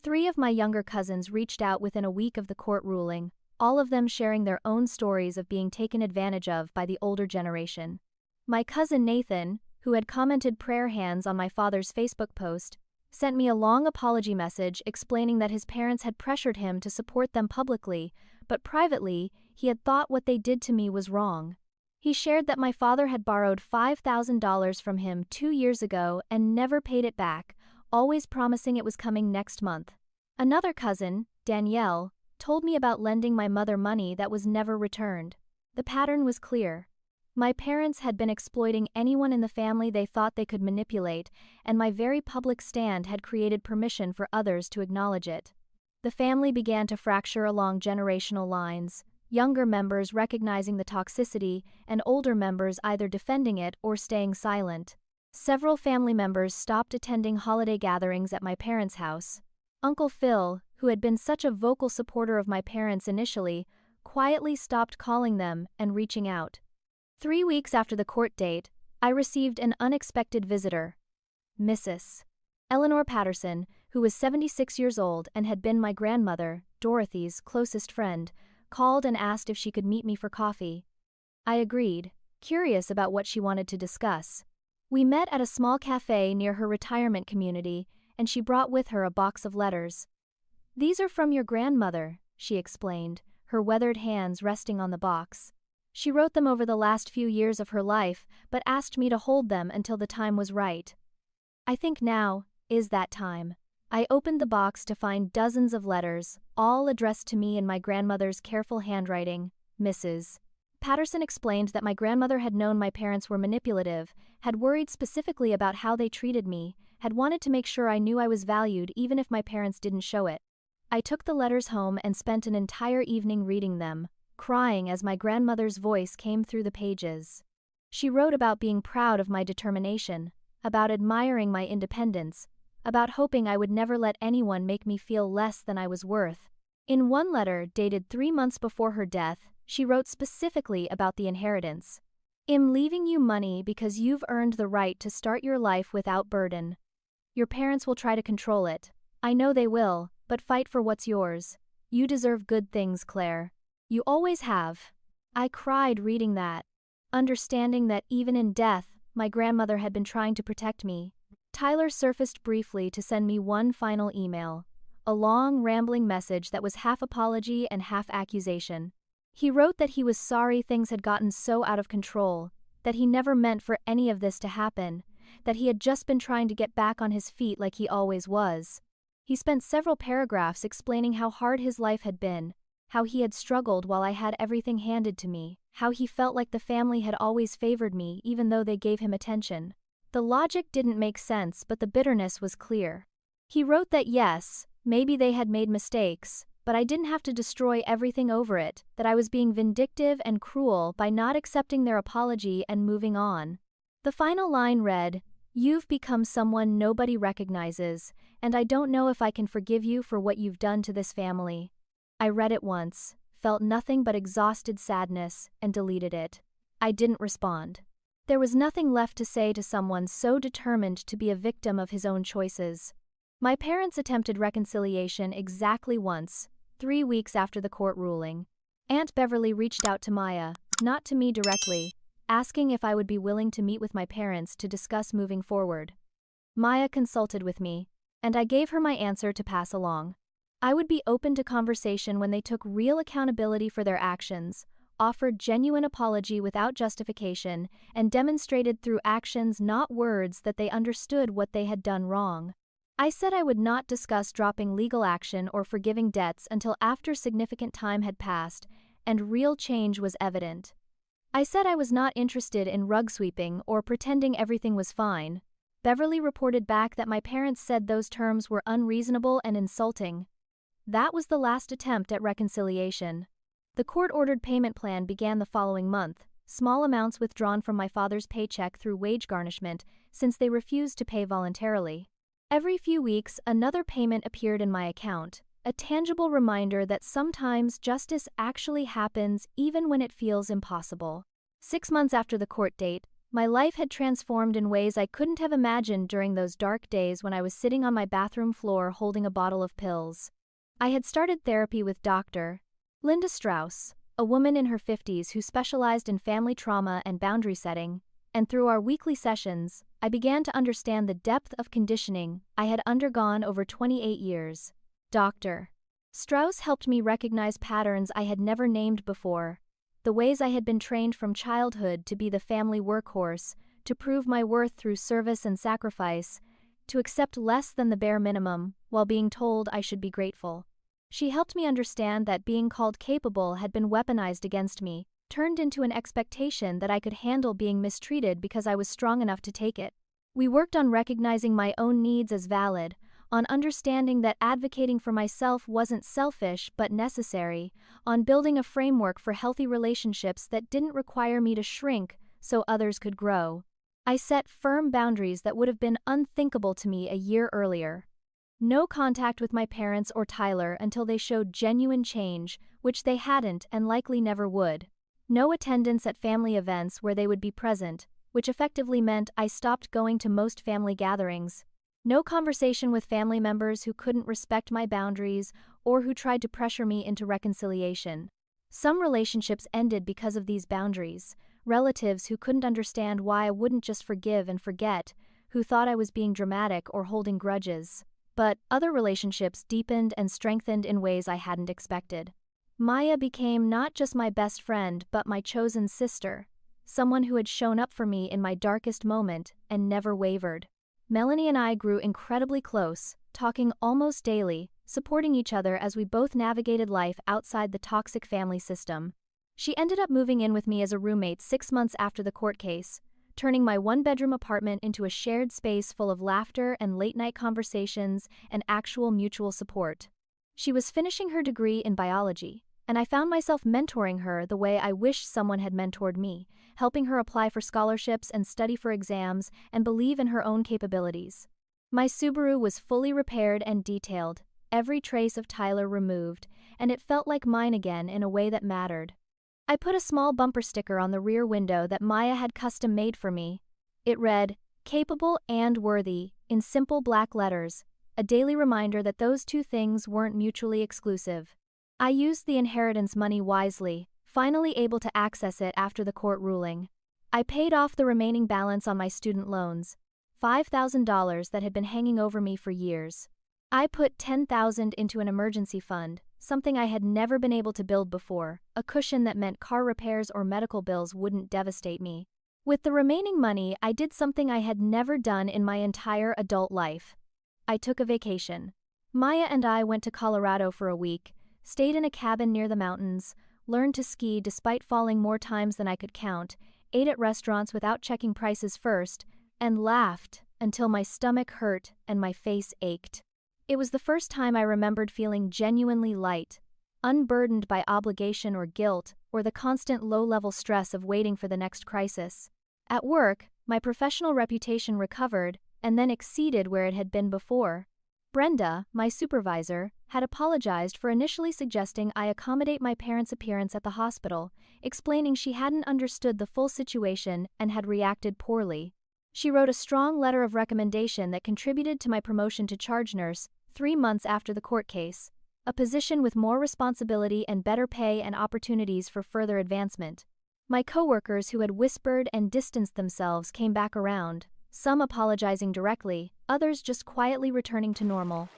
3 of my younger cousins reached out within a week of the court ruling, all of them sharing their own stories of being taken advantage of by the older generation. My cousin Nathan, who had commented prayer hands on my father's Facebook post, sent me a long apology message explaining that his parents had pressured him to support them publicly, but privately, he had thought what they did to me was wrong. He shared that my father had borrowed $5,000 from him 2 years ago and never paid it back, always promising it was coming next month. Another cousin, Danielle, told me about lending my mother money that was never returned. The pattern was clear. My parents had been exploiting anyone in the family they thought they could manipulate, and my very public stand had created permission for others to acknowledge it. The family began to fracture along generational lines, younger members recognizing the toxicity and older members either defending it or staying silent. Several family members stopped attending holiday gatherings at my parents' house. Uncle Phil, who had been such a vocal supporter of my parents initially, quietly stopped calling them and reaching out. 3 weeks after the court date, I received an unexpected visitor. Mrs. Eleanor Patterson, who was 76 years old and had been my grandmother, Dorothy's, closest friend, called and asked if she could meet me for coffee. I agreed, curious about what she wanted to discuss. We met at a small cafe near her retirement community, and she brought with her a box of letters. "These are from your grandmother," she explained, her weathered hands resting on the box. She wrote them over the last few years of her life, but asked me to hold them until the time was right. I think now is that time. I opened the box to find dozens of letters, all addressed to me in my grandmother's careful handwriting. Mrs. Patterson explained that my grandmother had known my parents were manipulative, had worried specifically about how they treated me, had wanted to make sure I knew I was valued even if my parents didn't show it. I took the letters home and spent an entire evening reading them, crying as my grandmother's voice came through the pages. She wrote about being proud of my determination, about admiring my independence, about hoping I would never let anyone make me feel less than I was worth. In one letter, dated 3 months before her death, she wrote specifically about the inheritance. "I'm leaving you money because you've earned the right to start your life without burden. Your parents will try to control it. I know they will, but fight for what's yours. You deserve good things, Claire. You always have." I cried reading that, understanding that even in death, my grandmother had been trying to protect me. Tyler surfaced briefly to send me one final email, a long, rambling message that was half apology and half accusation. He wrote that he was sorry things had gotten so out of control, that he never meant for any of this to happen, that he had just been trying to get back on his feet like he always was. He spent several paragraphs explaining how hard his life had been, how he had struggled while I had everything handed to me, how he felt like the family had always favored me even though they gave him attention. The logic didn't make sense, but the bitterness was clear. He wrote that yes, maybe they had made mistakes, but I didn't have to destroy everything over it, that I was being vindictive and cruel by not accepting their apology and moving on. The final line read, "You've become someone nobody recognizes, and I don't know if I can forgive you for what you've done to this family." I read it once, felt nothing but exhausted sadness, and deleted it. I didn't respond. There was nothing left to say to someone so determined to be a victim of his own choices. My parents attempted reconciliation exactly once, 3 weeks after the court ruling. Aunt Beverly reached out to Maya, not to me directly, asking if I would be willing to meet with my parents to discuss moving forward. Maya consulted with me, and I gave her my answer to pass along. I would be open to conversation when they took real accountability for their actions, offered genuine apology without justification, and demonstrated through actions, not words, that they understood what they had done wrong. I said I would not discuss dropping legal action or forgiving debts until after significant time had passed and real change was evident. I said I was not interested in rug sweeping or pretending everything was fine. Beverly reported back that my parents said those terms were unreasonable and insulting. That was the last attempt at reconciliation. The court-ordered payment plan began the following month, small amounts withdrawn from my father's paycheck through wage garnishment since they refused to pay voluntarily. Every few weeks, another payment appeared in my account, a tangible reminder that sometimes justice actually happens even when it feels impossible. 6 months after the court date, my life had transformed in ways I couldn't have imagined during those dark days when I was sitting on my bathroom floor holding a bottle of pills. I had started therapy with Dr. Linda Strauss, a woman in her 50s who specialized in family trauma and boundary setting, and through our weekly sessions, I began to understand the depth of conditioning I had undergone over 28 years. Dr. Strauss helped me recognize patterns I had never named before, the ways I had been trained from childhood to be the family workhorse, to prove my worth through service and sacrifice, to accept less than the bare minimum while being told I should be grateful. She helped me understand that being called capable had been weaponized against me, turned into an expectation that I could handle being mistreated because I was strong enough to take it. We worked on recognizing my own needs as valid, on understanding that advocating for myself wasn't selfish but necessary, on building a framework for healthy relationships that didn't require me to shrink so others could grow. I set firm boundaries that would have been unthinkable to me a year earlier. No contact with my parents or Tyler until they showed genuine change, which they hadn't and likely never would. No attendance at family events where they would be present, which effectively meant I stopped going to most family gatherings. No conversation with family members who couldn't respect my boundaries or who tried to pressure me into reconciliation. Some relationships ended because of these boundaries, relatives who couldn't understand why I wouldn't just forgive and forget, who thought I was being dramatic or holding grudges. But other relationships deepened and strengthened in ways I hadn't expected. Maya became not just my best friend but my chosen sister, someone who had shown up for me in my darkest moment and never wavered. Melanie and I grew incredibly close, talking almost daily, supporting each other as we both navigated life outside the toxic family system. She ended up moving in with me as a roommate 6 months after the court case, turning my one-bedroom apartment into a shared space full of laughter and late-night conversations and actual mutual support. She was finishing her degree in biology, and I found myself mentoring her the way I wish someone had mentored me, helping her apply for scholarships and study for exams and believe in her own capabilities. My Subaru was fully repaired and detailed, every trace of Tyler removed, and it felt like mine again in a way that mattered. I put a small bumper sticker on the rear window that Maya had custom made for me. It read, "Capable and worthy," in simple black letters, a daily reminder that those two things weren't mutually exclusive. I used the inheritance money wisely, finally able to access it after the court ruling. I paid off the remaining balance on my student loans, $5,000 that had been hanging over me for years. I put $10,000 into an emergency fund, something I had never been able to build before, a cushion that meant car repairs or medical bills wouldn't devastate me. With the remaining money, I did something I had never done in my entire adult life. I took a vacation. Maya and I went to Colorado for a week, stayed in a cabin near the mountains, learned to ski despite falling more times than I could count, ate at restaurants without checking prices first, and laughed until my stomach hurt and my face ached. It was the first time I remembered feeling genuinely light, unburdened by obligation or guilt, or the constant low-level stress of waiting for the next crisis. At work, my professional reputation recovered, and then exceeded where it had been before. Brenda, my supervisor, had apologized for initially suggesting I accommodate my parents' appearance at the hospital, explaining she hadn't understood the full situation and had reacted poorly. She wrote a strong letter of recommendation that contributed to my promotion to charge nurse 3 months after the court case, a position with more responsibility and better pay and opportunities for further advancement. My coworkers who had whispered and distanced themselves came back around, some apologizing directly, others just quietly returning to normal.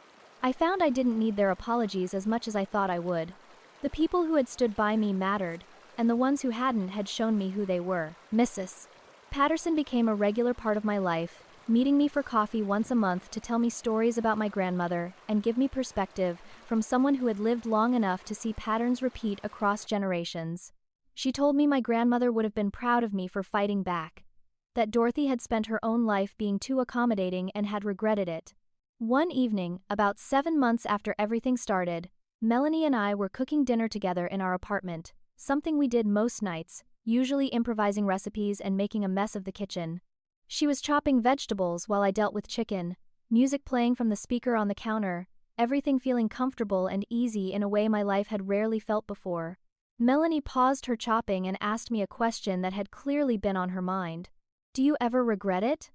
I found I didn't need their apologies as much as I thought I would. The people who had stood by me mattered, and the ones who hadn't had shown me who they were. Mrs. Patterson became a regular part of my life, meeting me for coffee once a month to tell me stories about my grandmother and give me perspective from someone who had lived long enough to see patterns repeat across generations. She told me my grandmother would have been proud of me for fighting back, that Dorothy had spent her own life being too accommodating and had regretted it. One evening, about 7 months after everything started, Melanie and I were cooking dinner together in our apartment, something we did most nights, usually improvising recipes and making a mess of the kitchen. She was chopping vegetables while I dealt with chicken, music playing from the speaker on the counter, everything feeling comfortable and easy in a way my life had rarely felt before. Melanie paused her chopping and asked me a question that had clearly been on her mind. "Do you ever regret it?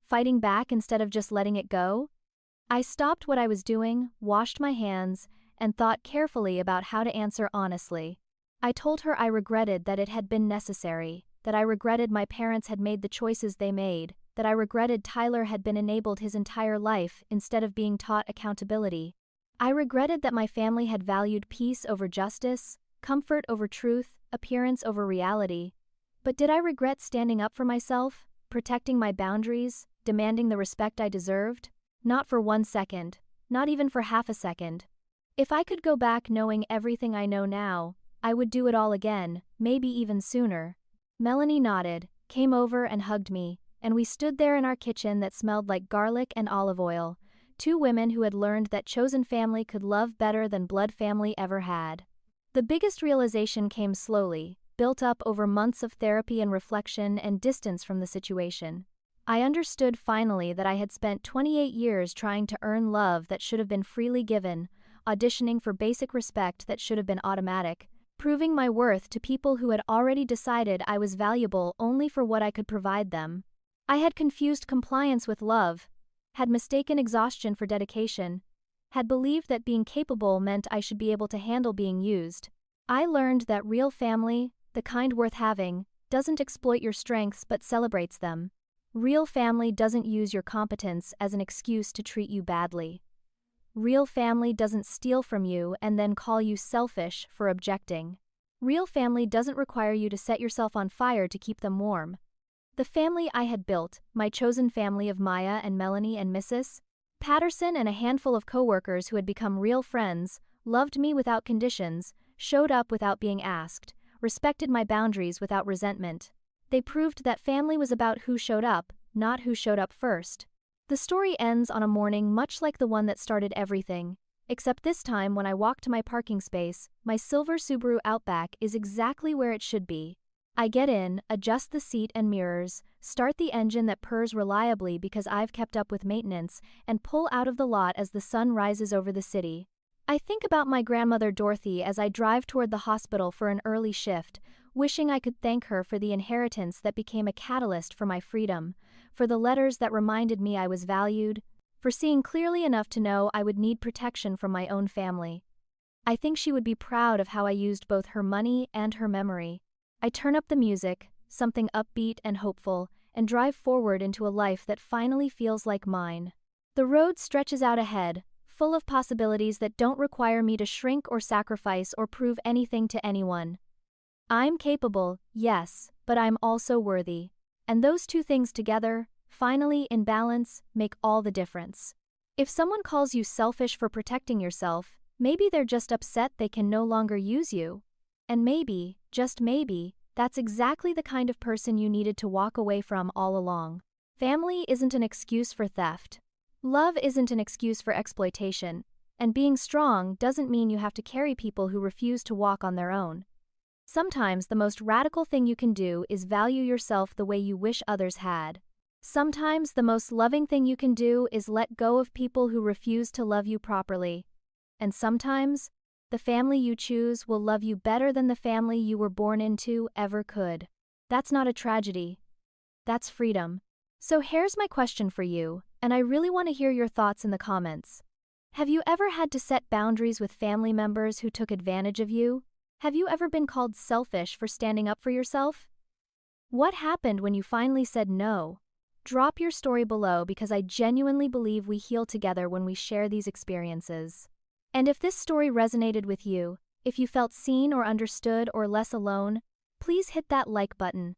Fighting back instead of just letting it go?" I stopped what I was doing, washed my hands, and thought carefully about how to answer honestly. I told her I regretted that it had been necessary, that I regretted my parents had made the choices they made, that I regretted Tyler had been enabled his entire life instead of being taught accountability. I regretted that my family had valued peace over justice, comfort over truth, appearance over reality. But did I regret standing up for myself, protecting my boundaries, demanding the respect I deserved? Not for 1 second, not even for half a second. If I could go back knowing everything I know now, I would do it all again, maybe even sooner. Melanie nodded, came over and hugged me, and we stood there in our kitchen that smelled like garlic and olive oil, 2 women who had learned that chosen family could love better than blood family ever had. The biggest realization came slowly, built up over months of therapy and reflection and distance from the situation. I understood finally that I had spent 28 years trying to earn love that should have been freely given, auditioning for basic respect that should have been automatic, proving my worth to people who had already decided I was valuable only for what I could provide them. I had confused compliance with love, had mistaken exhaustion for dedication, had believed that being capable meant I should be able to handle being used. I learned that real family, the kind worth having, doesn't exploit your strengths but celebrates them. Real family doesn't use your competence as an excuse to treat you badly. Real family doesn't steal from you and then call you selfish for objecting. Real family doesn't require you to set yourself on fire to keep them warm. The family I had built, my chosen family of Maya and Melanie and Mrs. Patterson and a handful of coworkers who had become real friends, loved me without conditions, showed up without being asked, respected my boundaries without resentment. They proved that family was about who showed up, not who showed up first. The story ends on a morning much like the one that started everything, except this time when I walk to my parking space, my silver Subaru Outback is exactly where it should be. I get in, adjust the seat and mirrors, start the engine that purrs reliably because I've kept up with maintenance, and pull out of the lot as the sun rises over the city. I think about my grandmother Dorothy as I drive toward the hospital for an early shift, wishing I could thank her for the inheritance that became a catalyst for my freedom, for the letters that reminded me I was valued, for seeing clearly enough to know I would need protection from my own family. I think she would be proud of how I used both her money and her memory. I turn up the music, something upbeat and hopeful, and drive forward into a life that finally feels like mine. The road stretches out ahead, full of possibilities that don't require me to shrink or sacrifice or prove anything to anyone. I'm capable, yes, but I'm also worthy. And those 2 things together, finally in balance, make all the difference. If someone calls you selfish for protecting yourself, maybe they're just upset they can no longer use you. And maybe, just maybe, that's exactly the kind of person you needed to walk away from all along. Family isn't an excuse for theft. Love isn't an excuse for exploitation, and being strong doesn't mean you have to carry people who refuse to walk on their own. Sometimes the most radical thing you can do is value yourself the way you wish others had. Sometimes the most loving thing you can do is let go of people who refuse to love you properly. And sometimes, the family you choose will love you better than the family you were born into ever could. That's not a tragedy. That's freedom. So here's my question for you, and I really want to hear your thoughts in the comments. Have you ever had to set boundaries with family members who took advantage of you? Have you ever been called selfish for standing up for yourself? What happened when you finally said no? Drop your story below because I genuinely believe we heal together when we share these experiences. And if this story resonated with you, if you felt seen or understood or less alone, please hit that like button.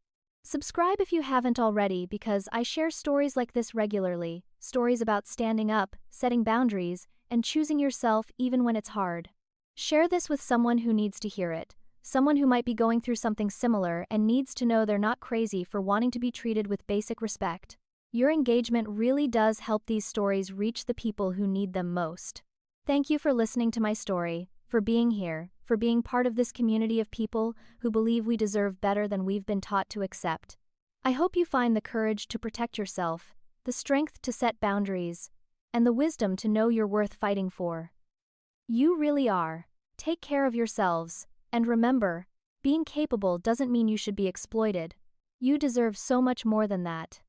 Subscribe if you haven't already because I share stories like this regularly, stories about standing up, setting boundaries, and choosing yourself even when it's hard. Share this with someone who needs to hear it, someone who might be going through something similar and needs to know they're not crazy for wanting to be treated with basic respect. Your engagement really does help these stories reach the people who need them most. Thank you for listening to my story, for being here, for being part of this community of people who believe we deserve better than we've been taught to accept. I hope you find the courage to protect yourself, the strength to set boundaries, and the wisdom to know you're worth fighting for. You really are. Take care of yourselves, and remember, being capable doesn't mean you should be exploited. You deserve so much more than that.